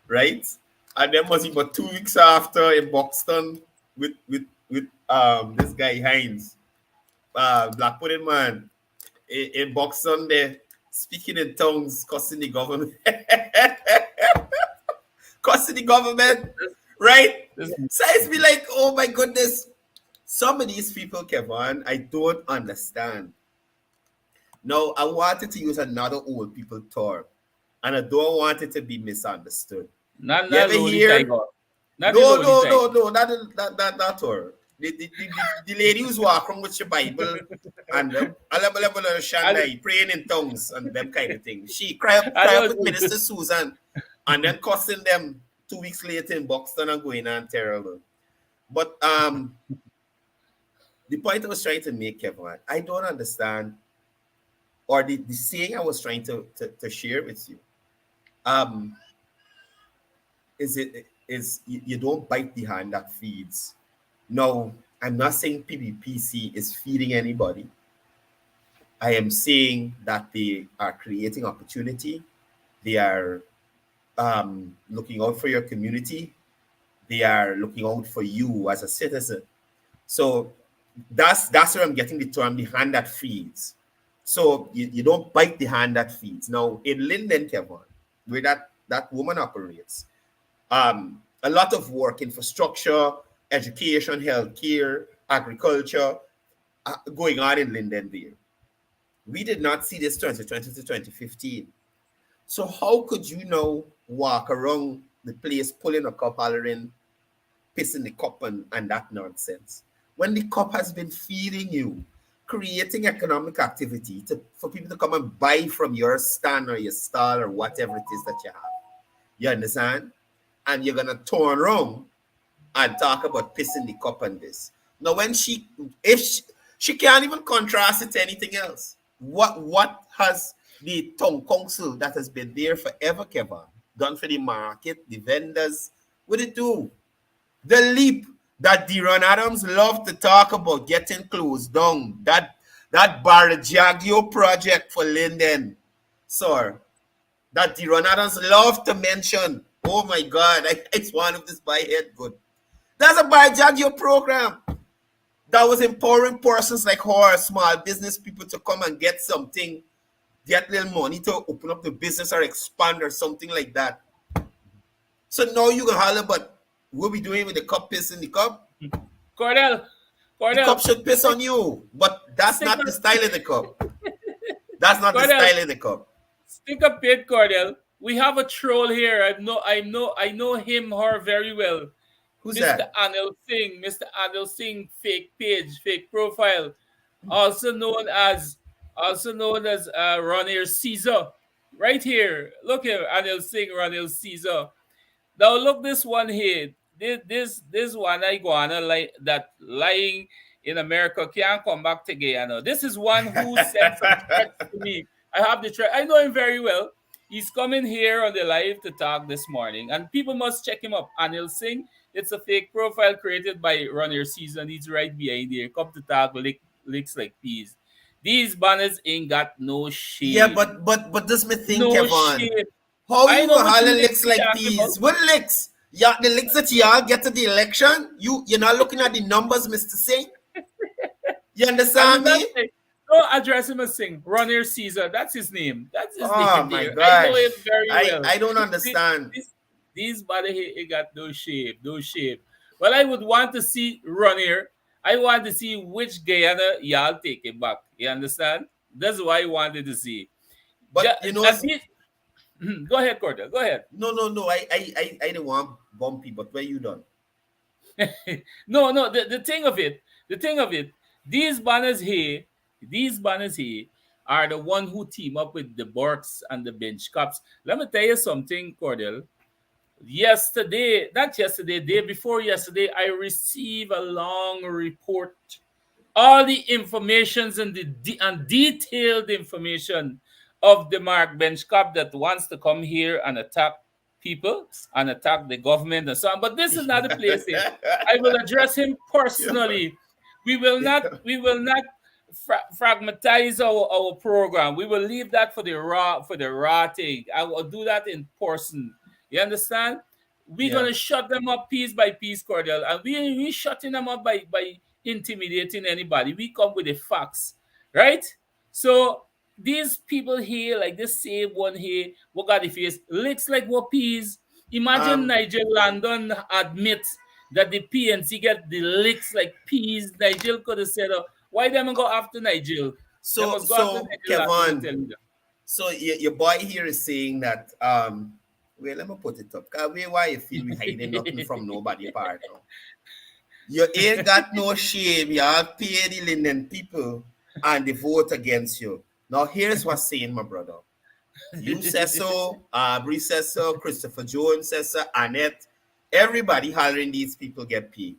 Speaker 9: Right? And then was about 2 weeks after in Buxton with this guy Hines, Black Pudding Man, in Buxton there, speaking in tongues, cussing the government. Cussing the government, right? So it's be like, oh my goodness. Some of these people, Kevon, I don't understand. Now, I wanted to use another old people term, and I don't want it to be misunderstood.
Speaker 8: Not
Speaker 9: You ever
Speaker 8: lonely
Speaker 9: hear?
Speaker 8: tiger. Not the
Speaker 9: No,
Speaker 8: lonely
Speaker 9: no,
Speaker 8: tiger.
Speaker 9: no, no, not her. The lady who's walking with your Bible and Shandai, praying in tongues and them kind of things. She cry up with Minister Susan and then cussing them 2 weeks later in Buxton and going on terrible. But the point I was trying to make, Kevin, I don't understand, or the saying I was trying to share with you. Is you don't bite the hand that feeds. No, I'm not saying PBPC is feeding anybody. I am saying that they are creating opportunity. They are looking out for your community. They are looking out for you as a citizen. So that's where I'm getting the term, the hand that feeds. So you don't bite the hand that feeds. Now, in Linden, Kevon, where that woman operates, a lot of work, infrastructure, education, healthcare, agriculture, going on in Linden there. We did not see this 2020 to 2015. So how could you now walk around the place pulling a cup, hollering, pissing the cup and that nonsense? When the cup has been feeding you, creating economic activity for people to come and buy from your stand or your stall or whatever it is that you have. You understand? And you're going to turn around and talk about pissing the cup and this. Now, if she can't even contrast it to anything else. What has the town council that has been there forever, Kevin, done for the market, the vendors? What it do? The leap that Deron Adams loved to talk about getting closed down. That Barajagio project for Linden, sir. That Deron Adams loved to mention. Oh my God, it's one of this by head good. That's a Barajagio program that was empowering persons like her, small business people, to come and get something, get little money to open up the business or expand or something like that. So now you can holler, but what we doing with the cup piss in the cup?
Speaker 8: Courdel.
Speaker 9: The cup should piss on you, but that's not the style of the cup. That's not the style of the cup.
Speaker 8: Stick a pit, Courdel. We have a troll here. I know him, her very well.
Speaker 9: Who's
Speaker 8: Mr.
Speaker 9: that?
Speaker 8: Mr. Anil Singh, fake page, fake profile, also known as Ronir Caesar. Right here. Look here, Anil Singh, Ronir Caesar. Now look this one here. This one iguana like that lying in America can't come back to Guyana. This is one who sent some threats to me. I have the threat. I know him very well. He's coming here on the live to talk this morning, and people must check him up. Anil Singh. It's a fake profile created by Runner Season. He's right behind here. Come to talk, licks like peas. These banners ain't got no shame.
Speaker 9: Yeah, but this me think,
Speaker 8: No
Speaker 9: Kevon.
Speaker 8: shame.
Speaker 9: How
Speaker 8: I
Speaker 9: you
Speaker 8: know
Speaker 9: gonna
Speaker 8: what
Speaker 9: holler
Speaker 8: you
Speaker 9: licks like
Speaker 8: talking
Speaker 9: peas?
Speaker 8: about.
Speaker 9: What licks? Yeah, the licks that y'all get to the election. You're not looking at the numbers, Mr. Singh. You understand me?
Speaker 8: Don't address him as Singh. Runner Caesar. That's his name. That's his
Speaker 9: Oh
Speaker 8: name.
Speaker 9: my
Speaker 8: there.
Speaker 9: gosh.
Speaker 8: I know him very well.
Speaker 9: I don't understand.
Speaker 8: These body he got no shape, no shape. Well, I would want to see Runner. I want to see which Guyana y'all take it back. You understand? That's what I wanted to see.
Speaker 9: But you know,
Speaker 8: go ahead, Courdel. Go ahead.
Speaker 9: no. I don't want bumpy, but where you done?
Speaker 8: No. The thing of it, The thing of it, these banners here, these banners here are the one who team up with the Borks and the bench cops. Let me tell you something, Cordell. Yesterday, not yesterday, day before yesterday, I received a long report, all the informations and and detailed information of the Mark Bench Cop that wants to come here and attack people and attack the government and so on. But this is not the place. I will address him
Speaker 9: Yeah.
Speaker 8: personally. We will not fragmentize our program. We will leave that for the raw thing. I will do that in person. You understand? We're
Speaker 9: Yeah.
Speaker 8: gonna shut them up piece by piece, Cordell, and we shutting them up by intimidating anybody. We come with the facts, right? So these people here, like this same one here, what got the face, looks like what peas. Imagine
Speaker 9: Um.
Speaker 8: Nigel Landon admits that the PNC get the licks like peas. Nigel could have said, why them go after Nigel? They
Speaker 9: So
Speaker 8: must go after
Speaker 9: so
Speaker 8: Nigel Landon and
Speaker 9: Kevon,
Speaker 8: tell you that.
Speaker 9: so your boy here is saying that wait, let me put it up. Cause why you feel we hiding nothing from nobody part now. You ain't got no shame. You have paid the linen people and they vote against you. Now here's what's saying, my brother. You said so, Bree says so, Christopher Jones says so, Annette. Everybody hollering these people get paid.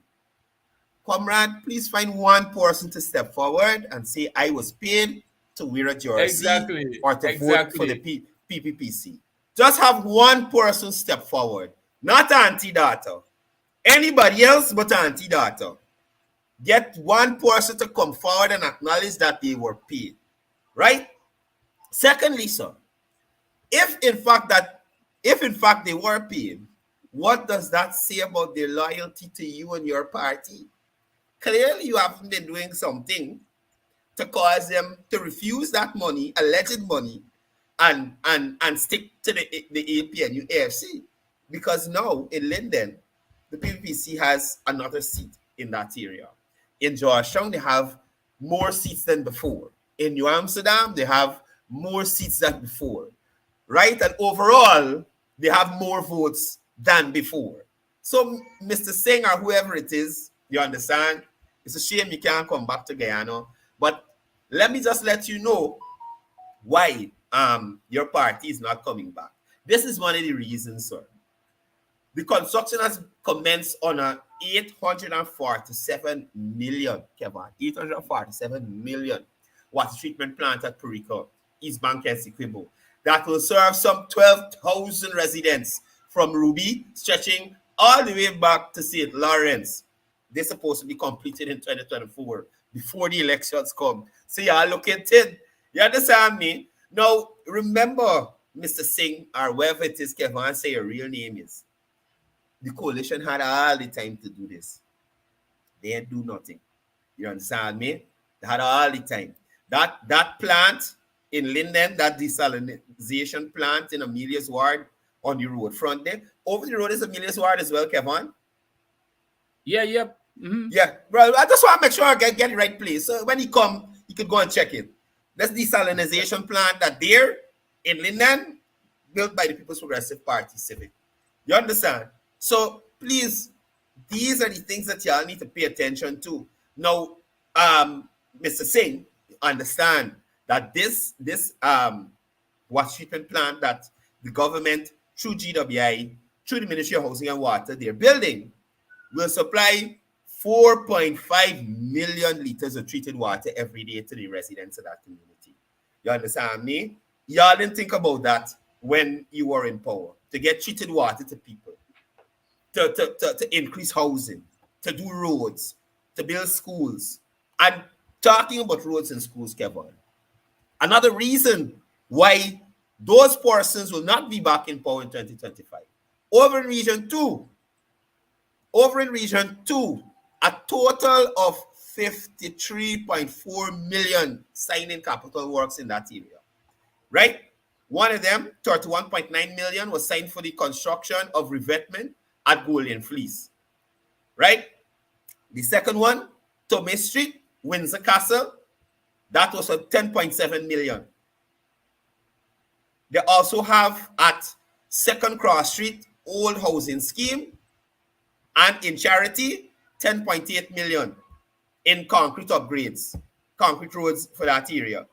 Speaker 9: Comrade, please find one person to step forward and say, I was paid to wear a jersey
Speaker 8: Exactly.
Speaker 9: or to vote for the
Speaker 8: Exactly.
Speaker 9: PPPC. Just have one person step forward, not anti-data. Anybody else but anti-data. Get one person to come forward and acknowledge that they were paid. Right? Secondly, sir, if in fact they were paid, what does that say about their loyalty to you and your party? Clearly, you haven't been doing something to cause them to refuse that money, alleged money, and stick to the APNU AFC. Because now in Linden, the PPC has another seat in that area. In Georgetown, they have more seats than before. In New Amsterdam, they have more seats than before. Right? And overall, they have more votes than before. So, Mr. Singh or whoever it is, you understand? It's a shame you can't come back to Guyana. But let me just let you know why your party is not coming back. This is one of the reasons, sir. The construction has commenced on a 847 million, Kevin, 847 million water treatment plant at Perico, East Bank and Sequibo. That will serve some 12,000 residents from Ruby, stretching all the way back to St. Lawrence. They're supposed to be completed in 2024 before the elections come. So y'all look at it. You understand me? Now, remember, Mr. Singh, or whoever it is, Kevin, say your real name is. The coalition had all the time to do this. They didn't do nothing. You understand me? They had all the time. That plant in Linden, that desalinization plant in Amelia's Ward on the road front there. Over the road is Amelia's Ward as well, Kevin.
Speaker 8: Yeah, yep. Mm-hmm.
Speaker 9: Yeah, bro. I just want to make sure I get the right place. So when he come, he could go and check it. That's desalinization plant that there in Linden, built by the People's Progressive Party Civic. You understand? So please, these are the things that y'all need to pay attention to. Now, Mr. Singh, understand that this water treatment plant that the government through GWI, through the Ministry of Housing and Water, they're building, will supply 4.5 million liters of treated water every day to the residents of that community. You understand me? Y'all didn't think about that when you were in power, to get treated water to people, to increase housing, to do roads, to build schools. And talking about roads and schools, Kevin, another reason why those persons will not be back in power in 2025. Over in Region 2, a total of 53.4 million signing capital works in that area. Right? One of them, 31.9 million, was signed for the construction of revetment at Golden Fleece. Right? The second one, Thomas Street, Windsor Castle, that was for 10.7 million. They also have at Second Cross Street, Old Housing Scheme, and in Charity, 10.8 million in concrete upgrades, concrete roads for that area.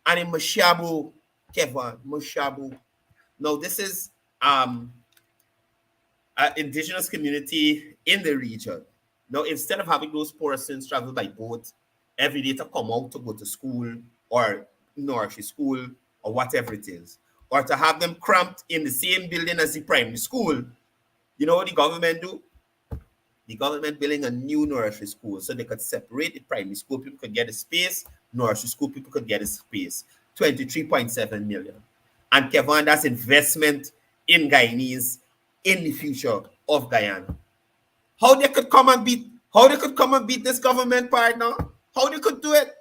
Speaker 9: And in Mashabu, Kevon, Mashabu. Now, this is an indigenous community in the region. Now, instead of having those persons travel by boat every day to come out to go to school or nursery school or whatever it is, or to have them cramped in the same building as the primary school, you know what the government do? The government building a new nursery school so they could separate the primary school people could get a space, nursery school people could get a space. 23.7 million. And Kevon, that's investment in Guyanese in the future of Guyana. How they could come and beat this government partner? How they could do it?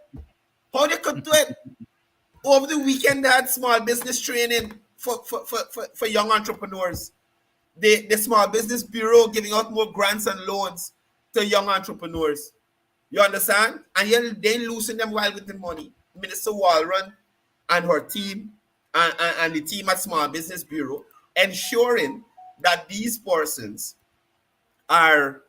Speaker 9: Over the weekend, they had small business training for young entrepreneurs. The Small Business Bureau giving out more grants and loans to young entrepreneurs. You understand? And they losing them while with the money. Minister Walron and her team and the team at Small Business Bureau ensuring that these persons are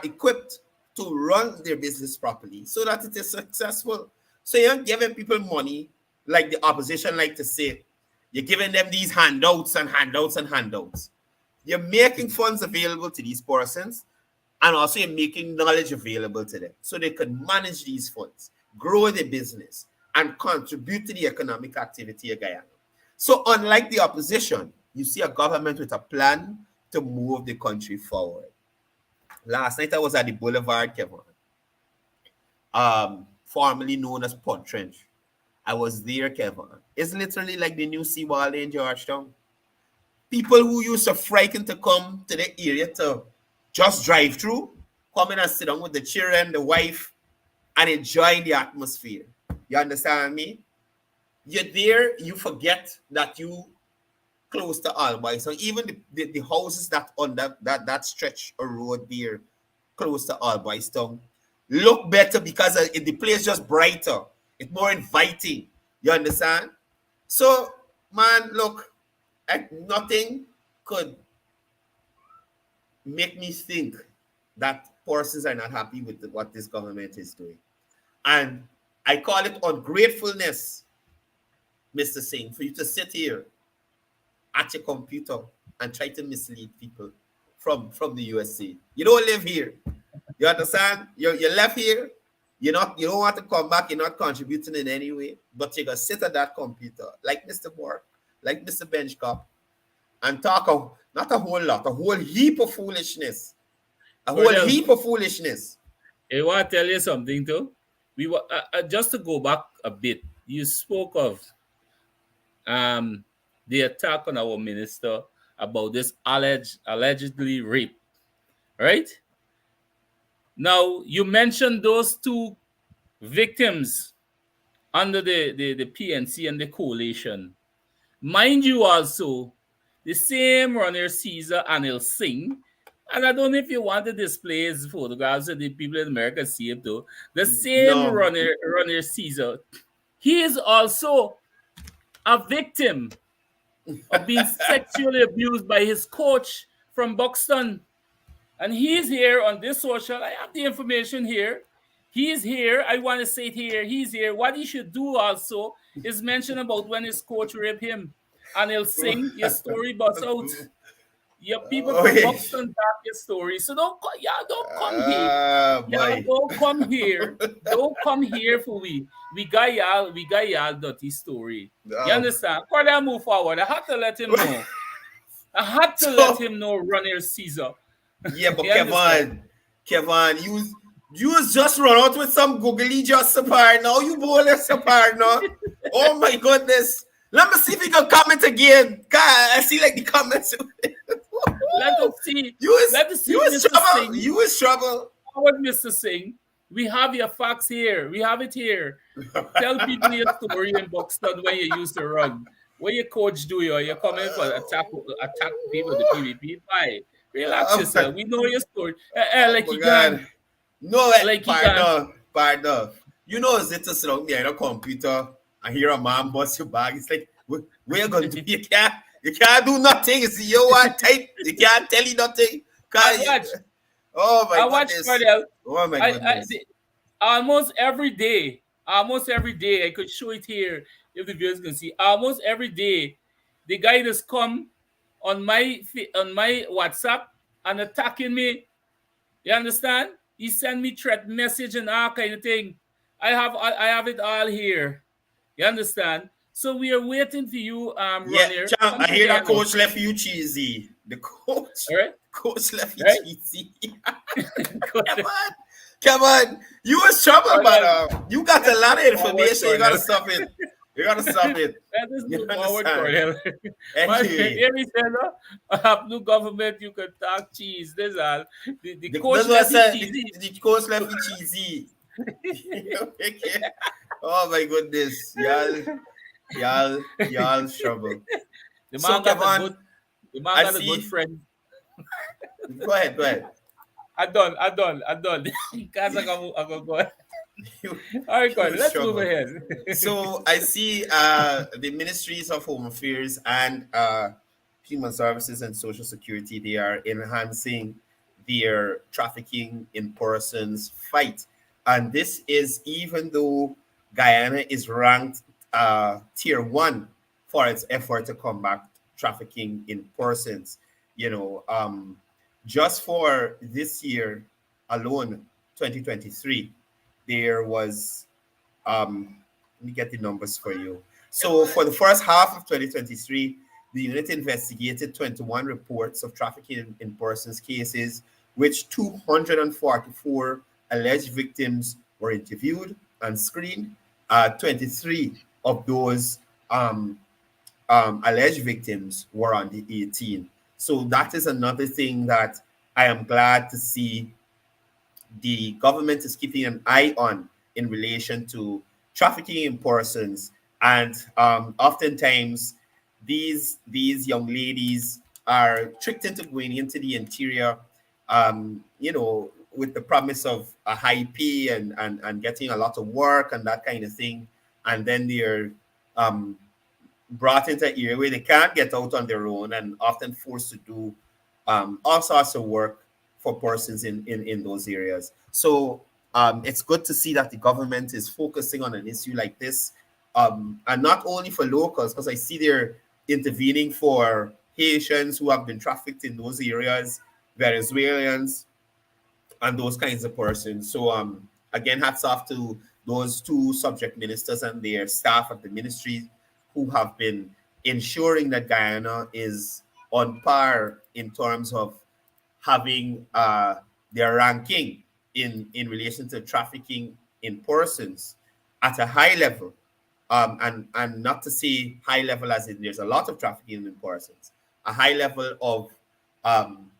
Speaker 9: equipped to run their business properly so that it is successful. So you're giving people money like the opposition like to say. You're giving them these handouts and handouts and handouts. You're making funds available to these persons, and also you're making knowledge available to them so they can manage these funds, grow their business, and contribute to the economic activity of Guyana. So unlike the opposition, you see a government with a plan to move the country forward. Last night I was at the Boulevard, Kevon, formerly known as Pont Trench. I was there, Kevon. It's literally like the new seawall in Georgetown. People who used to frighten to come to the area to just drive through, come in and sit down with the children, the wife, and enjoy the atmosphere. You understand me? You're there, you forget that you close to Albi. So even the houses that on that stretch of road there, close to Albi Town, look better because the place just brighter. It's more inviting. You understand? So, man, look, nothing could make me think that persons are not happy with what this government is doing. And I call it ungratefulness, Mr. Singh, for you to sit here at your computer and try to mislead people from the USA. You don't live here. You understand? You left here. You don't want to come back. You're not contributing in any way. But you're going to sit at that computer like Mr. Bork, like Mr. Benchcop, and talk not a whole lot, a whole heap of foolishness. A whole heap of foolishness.
Speaker 8: I want to tell you something too. We were just to go back a bit. You spoke of the attack on our minister about this allegedly rape, right? Now you mentioned those two victims under the PNC and the coalition. Mind you, also the same runner Caesar Anil Singh. And I don't know if you want to display his photographs so the people in America see it though. The same runner Caesar, he is also a victim of being sexually abused by his coach from Buxton. And he's here on this social. I have the information here. He's here. I want to say it here. He's here. What he should do also is mention about when his coach raped him. And he'll sing your story bust out. Your people from Buxton back your story. So don't come here. Don't come here. Don't come here for we. We got y'all dirty story. No. You understand? Courdel, move forward. I had to let him know. Let him know Runner Caesar.
Speaker 9: Yeah, but Kevon, you was just run out with some googly just apart now. You bowlers apart now. Oh my goodness. Let me see if you can comment again. God, I see like the comments.
Speaker 8: Let us see.
Speaker 9: You was trouble.
Speaker 8: Forward, Mr. Singh. We have your facts here. We have it here. Tell people your story in Buxton when you used to run. What your coach do you? You're coming for attack people, the PvP. Bye. Relax yourself. We know your story.
Speaker 9: Pardon. You know, it's just around behind a computer and hear a man bust your bag. It's like, what you going to do? You can't do nothing. It's your one type. You can't tell you nothing. Oh my
Speaker 8: I watch
Speaker 9: goodness.
Speaker 8: Courdel.
Speaker 9: Oh my
Speaker 8: I
Speaker 9: goodness.
Speaker 8: almost every day. Almost every day. I could show it here if the viewers can see. Almost every day, the guy just come on on my WhatsApp and attacking me. You understand? He send me threat message and all kind of thing. I have it all here. You understand? So we are waiting for you,
Speaker 9: Yeah,
Speaker 8: Ronnie.
Speaker 9: champ,
Speaker 8: Come
Speaker 9: I
Speaker 8: to
Speaker 9: hear the
Speaker 8: Guyana.
Speaker 9: coach left you cheesy. The coach,
Speaker 8: All right?
Speaker 9: coach left you
Speaker 8: Right?
Speaker 9: cheesy. Come
Speaker 8: Courdel.
Speaker 9: on, come on. You was trouble, but
Speaker 8: Courdel,
Speaker 9: you got a
Speaker 8: let's
Speaker 9: lot
Speaker 8: move
Speaker 9: of
Speaker 8: forward,
Speaker 9: information. You gotta
Speaker 8: Courdel.
Speaker 9: stop it. You gotta stop it.
Speaker 8: Let us
Speaker 9: You
Speaker 8: move forward,
Speaker 9: understand?
Speaker 8: Courdel. Man,
Speaker 9: Anyway,
Speaker 8: here we say, no, I have no government, you can talk cheese. That's all. The
Speaker 9: that's
Speaker 8: coach
Speaker 9: what I
Speaker 8: left me
Speaker 9: said.
Speaker 8: cheesy.
Speaker 9: The coach left you cheesy. Okay. Oh my goodness, y'all trouble.
Speaker 8: The
Speaker 9: So
Speaker 8: man got a
Speaker 9: Kevon,
Speaker 8: good the man
Speaker 9: I
Speaker 8: got a good
Speaker 9: see.
Speaker 8: friend.
Speaker 9: Go ahead, go ahead.
Speaker 8: I done. Cause I can go.
Speaker 9: You,
Speaker 8: All right,
Speaker 9: you
Speaker 8: Courdel,
Speaker 9: was
Speaker 8: let's move
Speaker 9: trouble.
Speaker 8: ahead.
Speaker 9: So I see the Ministries of Home Affairs and Human Services and Social Security, they are enhancing their trafficking in persons fight. And this is even though Guyana is ranked tier one for its effort to combat trafficking in persons. You know, just for this year alone, 2023, there was let me get the numbers for you. So for the first half of 2023, the unit investigated 21 reports of trafficking in persons cases, which 244 alleged victims were interviewed and screened. 23 of those alleged victims were under 18. So that is another thing that I am glad to see the government is keeping an eye on in relation to trafficking in persons. And oftentimes, these young ladies are tricked into going into the interior, with the promise of a high pay and getting a lot of work and that kind of thing. And then they're um, brought into an area where they can't get out on their own and often forced to do all sorts of work for persons in those areas. So it's good to see that the government is focusing on an issue like this, and not only for locals, because I see they're intervening for Haitians who have been trafficked in those areas, Venezuelans, and those kinds of persons. So again, hats off to those two subject ministers and their staff at the ministry who have been ensuring that Guyana is on par in terms of having their ranking in relation to trafficking in persons at a high level. And not to say high level as in there's a lot of trafficking in persons, a high level of um,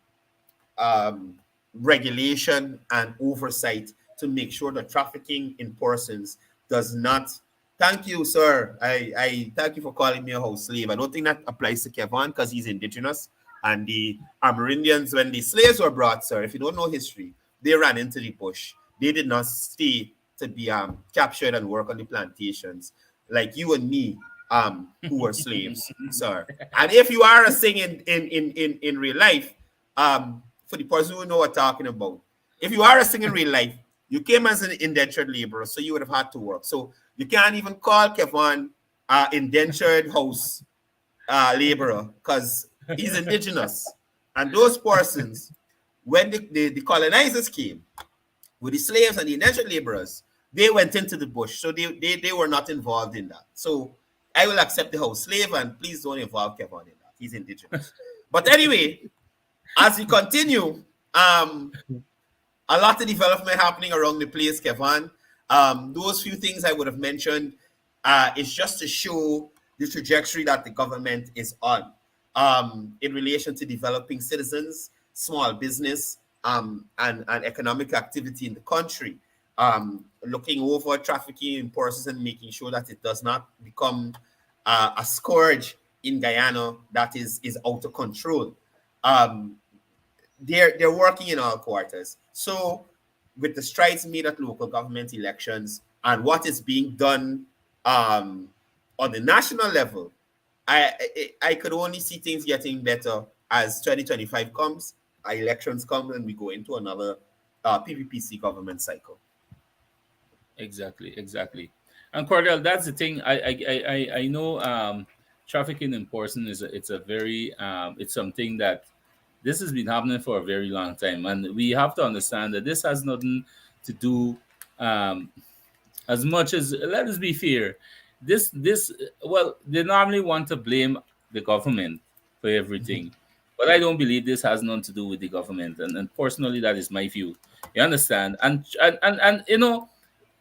Speaker 9: regulation and oversight to make sure that trafficking in persons does not. Thank you, sir. I thank you for calling me a house slave. I don't think that applies to Kevon because he's indigenous. And the Amerindians, when the slaves were brought, sir, if you don't know history, they ran into the bush. They did not stay to be captured and work on the plantations like you and me, who were slaves, sir. And if you are a thing in real life, for the person who know what I'm talking about, if you are a thing in real life, you came as an indentured laborer, so you would have had to work. So you can't even call Kevon indentured house laborer because he's indigenous. And those persons, when the colonizers came with the slaves and the indentured laborers, they went into the bush. So they were not involved in that. So I will accept the house slave and please don't involve Kevon in that. He's indigenous. But anyway, as we continue, a lot of development happening around the place, Kevon. Those few things I would have mentioned is just to show the trajectory that the government is on in relation to developing citizens, small business, and economic activity in the country. Looking over trafficking in persons and making sure that it does not become a scourge in Guyana that is out of control. They're working in all quarters. So with the strides made at local government elections and what is being done on the national level, I could only see things getting better as 2025 comes. elections come and we go into another PPPC government cycle.
Speaker 8: Exactly, exactly. And Cordell, that's the thing. I know trafficking in person is it's a very it's something that this has been happening for a very long time, and we have to understand that this has nothing to do um, as much as, let us be fair, this well, they normally want to blame the government for everything, but I don't believe this has nothing to do with the government, and personally that is my view. You understand? And you know,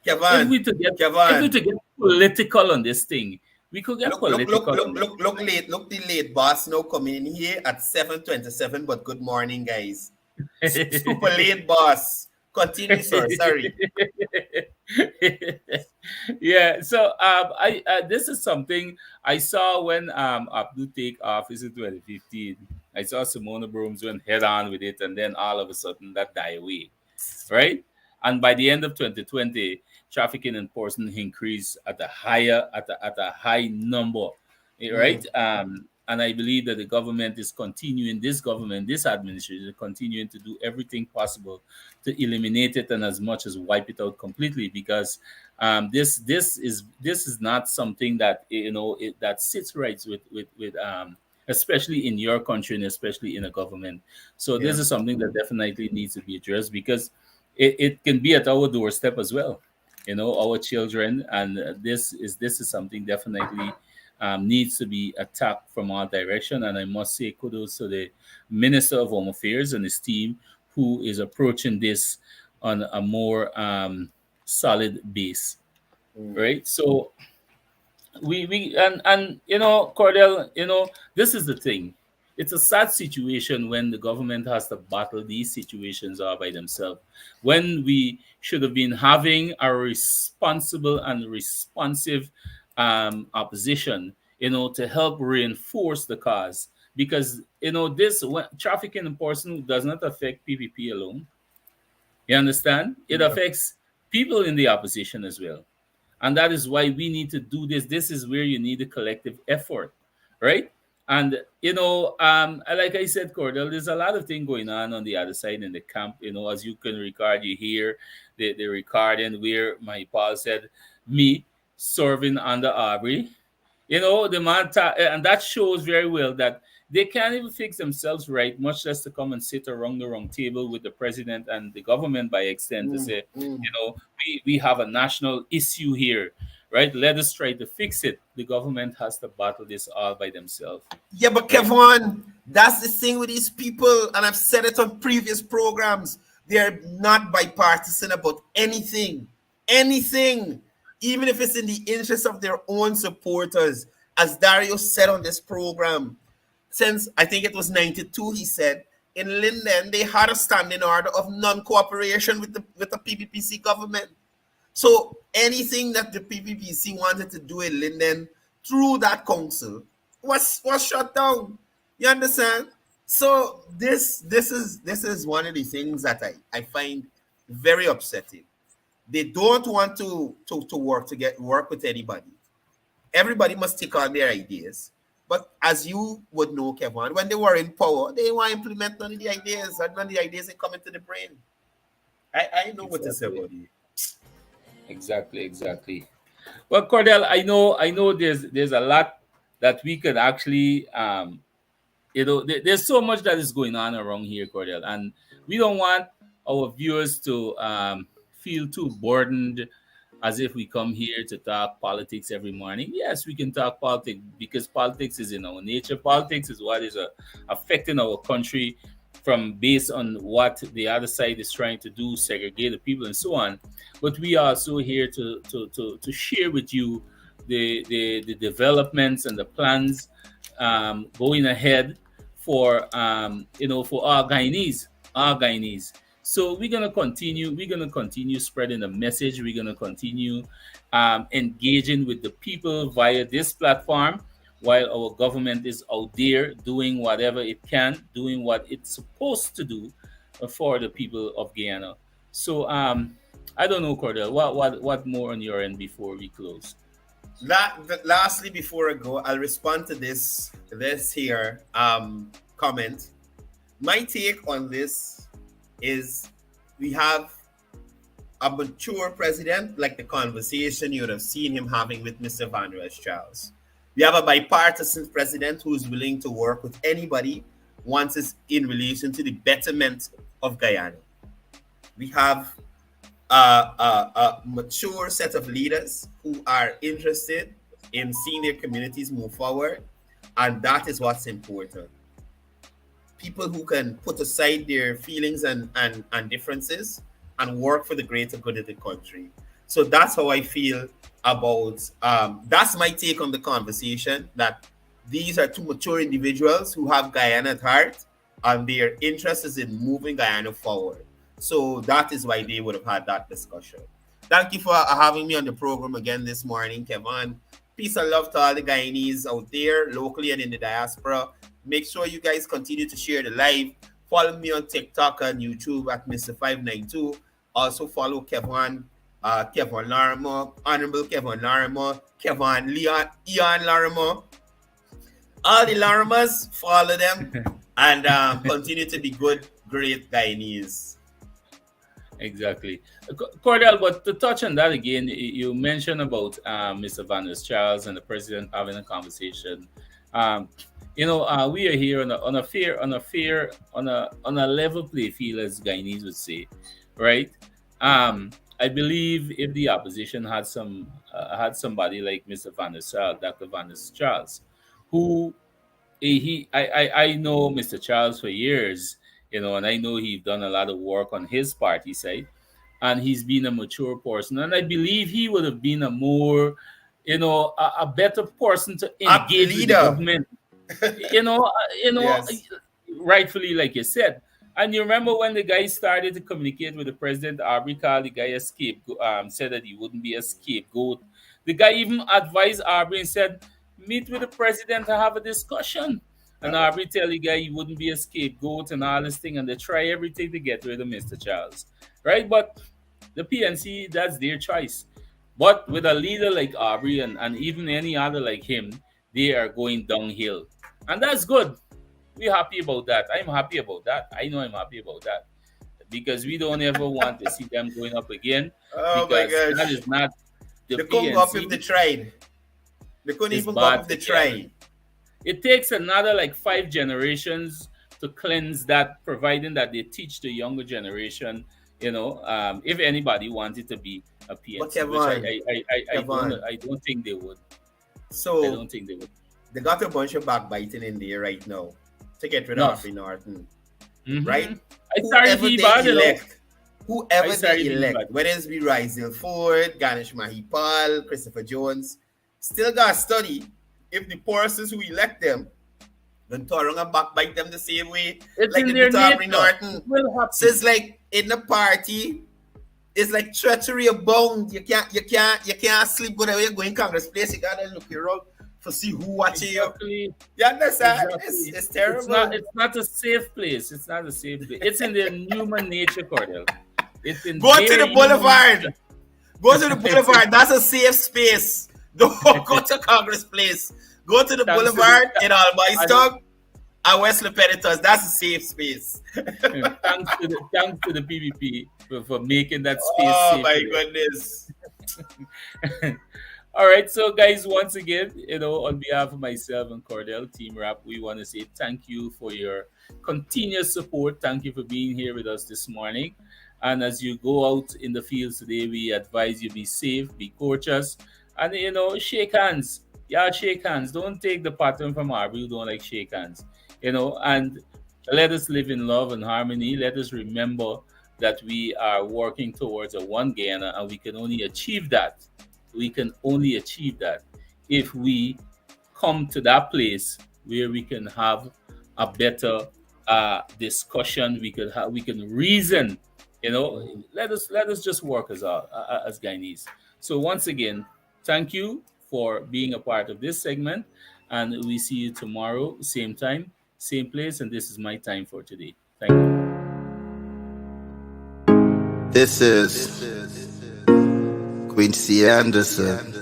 Speaker 8: if
Speaker 9: Kevon,
Speaker 8: we to get if we
Speaker 9: Kevon,
Speaker 8: to get political on this thing, we could get political on this.
Speaker 9: look the late boss now coming in here at 7:27. But good morning, guys. Super late, boss. Continue, sir. Sorry.
Speaker 8: Yeah, so I this is something I saw when Abdul take office in 2015. I saw Simona Brooms went head on with it, and then all of a sudden that died away, right? And by the end of 2020, trafficking in person increased at a high number, right? And I believe that the government is continuing, this government, this administration is continuing to do everything possible to eliminate it and as much as wipe it out completely, because this is not something that, you know, that sits right with especially in your country and especially in a government. So
Speaker 9: Yeah.
Speaker 8: this is something that definitely needs to be addressed, because it can be at our doorstep as well, you know, our children. And this is something definitely needs to be attacked from all direction. And I must say kudos to the Minister of Home Affairs and his team, who is approaching this on a more solid base, right? So we and you know, Cordell, you know, this is the thing. It's a sad situation when the government has to battle these situations all by themselves, when we should have been having a responsible and responsive opposition, you know, to help reinforce the cause. Because you know, trafficking in person does not affect PPP alone. You understand? It
Speaker 9: Yeah.
Speaker 8: affects people in the opposition as well. And that is why we need to do this. This is where you need a collective effort, right? And you know, like I said, Cordell, there's a lot of thing going on the other side in the camp. You know, as you can record, you hear the recording where my Paul said, "Me serving under Aubrey." You know, and that shows very well that they can't even fix themselves right, much less to come and sit around the wrong table with the president and the government by extent to say, you know, we have a national issue here, right? Let us try to fix it. The government has to battle this all by themselves,
Speaker 9: Yeah, but
Speaker 8: right?
Speaker 9: Kevon, that's the thing with these people, and I've said it on previous programs. They're not bipartisan about anything. Anything. Even if it's in the interest of their own supporters. As Dario said on this program, since I think it was 92, he said, in Linden, they had a standing order of non-cooperation with the PPPC government. So anything that the PPPC wanted to do in Linden through that council was shut down. You understand? So this is one of the things that I find very upsetting. They don't want to work with anybody. Everybody must take on their ideas. But as you would know, Kevin, when they were in power, they want to implement none of the ideas, and none of the ideas ain't coming to the brain. I know what to say
Speaker 8: Exactly,
Speaker 9: about you.
Speaker 8: exactly, exactly. Well, Cordell, I know there's a lot that we could actually you know, there's so much that is going on around here, Cordell, and we don't want our viewers to feel too burdened as if we come here to talk politics every morning. Yes, we can talk politics because politics is in our nature. Politics is what is affecting our country from based on what the other side is trying to do, segregate the people and so on. But we are also here to share with you the developments and the plans going ahead for you know, for our Guyanese. So we're gonna continue spreading the message. We're gonna continue engaging with the people via this platform, while our government is out there doing whatever it can, doing what it's supposed to do for the people of Guyana. So I don't know, Cordell, what more on your end before we close?
Speaker 9: Lastly, before I go, I'll respond to this here comment. my take on this is we have a mature president, like the conversation you would have seen him having with Mr. Van Charles. We have a bipartisan president who is willing to work with anybody once it's in relation to the betterment of Guyana. We have a mature set of leaders who are interested in seeing their communities move forward, and that is what's important. People who can put aside their feelings and differences and work for the greater good of the country. So that's how I feel about, that's my take on the conversation, that these are two mature individuals who have Guyana at heart and their interest is in moving Guyana forward. So that is why they would have had that discussion. Thank you for having me on the program again this morning, Kevon. Peace and love to all the Guyanese out there, locally and in the diaspora. Make sure you guys continue to share the live. Follow me on TikTok and YouTube at Mr592. Also follow Kevon Lorrimer, Honorable Kevon Lorrimer, Ian Lorrimer. All the Lorrimers, follow them and continue to be good, great Guyanese.
Speaker 8: Exactly. Courdel, but to touch on that again, you mentioned about Mr. Van Charles and the president having a conversation. We are here on a level play field, as Guyanese would say, right? I believe if the opposition had somebody like Mr. Van Charles, Dr. Van Charles, who I know Mr. Charles for years, and I know he's done a lot of work on his party side, and he's been a mature person, and I believe he would have been a more, a better person to engage with the government.
Speaker 9: Yes.
Speaker 8: Rightfully, like you said. And you remember when the guy started to communicate with the president, Aubrey called the guy a scapegoat, said that he wouldn't be a scapegoat. The guy even advised Aubrey and said, meet with the president and have a discussion. And Aubrey tell the guy he wouldn't be a scapegoat and all this thing, and they try everything to get rid of Mr. Charles. Right? But the PNC, that's their choice. But with a leader like Aubrey and even any other like him, they are going downhill. And that's good. We're happy about that. I'm happy about that. I know I'm happy about that. Because we don't ever want to see them going up again.
Speaker 9: Oh my gosh.
Speaker 8: That is not the
Speaker 9: They couldn't go up if they tried. They couldn't even go up if they tried.
Speaker 8: It takes another 5 generations to cleanse that, providing that they teach the younger generation, if anybody wanted to be a PNC,
Speaker 9: but Kevon,
Speaker 8: which I don't think they would.
Speaker 9: So
Speaker 8: I don't think they would.
Speaker 9: They got a bunch of backbiting in there right now to get rid of Norton.
Speaker 8: Mm-hmm.
Speaker 9: Right?
Speaker 8: Whoever
Speaker 9: they elect, whether it's be Rizal Ford, Ganesh Mahipal, Christopher Jones, still got to study if the persons who elect them don't turn around and backbite them the same way
Speaker 8: it's
Speaker 9: like
Speaker 8: in
Speaker 9: the
Speaker 8: their
Speaker 9: Aubrey Norton. So it's like in the party, it's like treachery abound. You can't sleep whenever you're going Congress place. You gotta look around for see who watching you. You understand?
Speaker 8: Exactly.
Speaker 9: It's terrible.
Speaker 8: It's not a safe place. It's not a safe place. It's in their human nature, Courdel. It's in
Speaker 9: Go to the boulevard. Go to the boulevard. That's a safe space. Don't go to Congress Place. Go to the boulevard in Almaistog and West Lepenitos. That's a safe space.
Speaker 8: Thanks to the PVP for making that space
Speaker 9: safe.
Speaker 8: Oh
Speaker 9: my goodness.
Speaker 8: All right, so guys, once again, on behalf of myself and Courdel, Team Rap, we want to say thank you for your continuous support. Thank you for being here with us this morning. And as you go out in the fields today, we advise you be safe, be cautious, and shake hands. Yeah, shake hands. Don't take the pattern from Aubrey who don't like shake hands. And let us live in love and harmony. Let us remember that we are working towards a one Guyana, and we can only achieve that. We can only achieve that if we come to that place where we can have a better discussion. We can reason. Let us just work as Guyanese. So once again, thank you for being a part of this segment, and we see you tomorrow, same time, same place, and this is my time for today. Thank you.
Speaker 6: This is Quincy Anderson.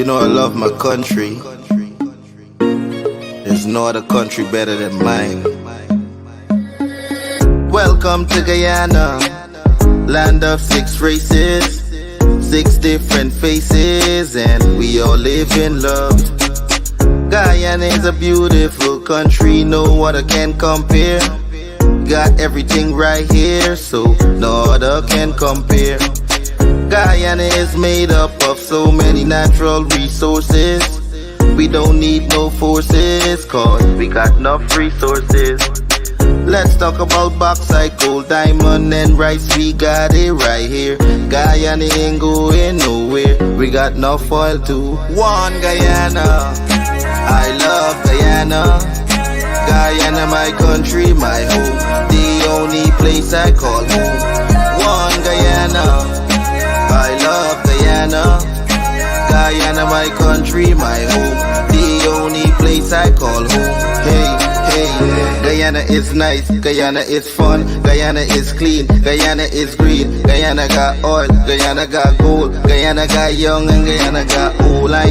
Speaker 6: I love my country. There's no other country better than mine. Welcome to Guyana, land of 6 races, 6 different faces, and we all live in love. Guyana is a beautiful country, no other can compare. Got everything right here, so no other can compare. Guyana is made up of so many natural resources. We don't need no forces, cause we got enough resources. Let's talk about bauxite, gold, diamond, and rice. We got it right here. Guyana ain't going nowhere. We got enough oil too. One Guyana, I love Guyana. Guyana, my country, my home. The only place I call home. One Guyana, I love Guyana. Guyana, my country, my home. The only place I call home. Hey, hey, Guyana is nice, Guyana is fun, Guyana is clean, Guyana is green, Guyana got oil, Guyana got gold, Guyana got young, and Guyana got old. I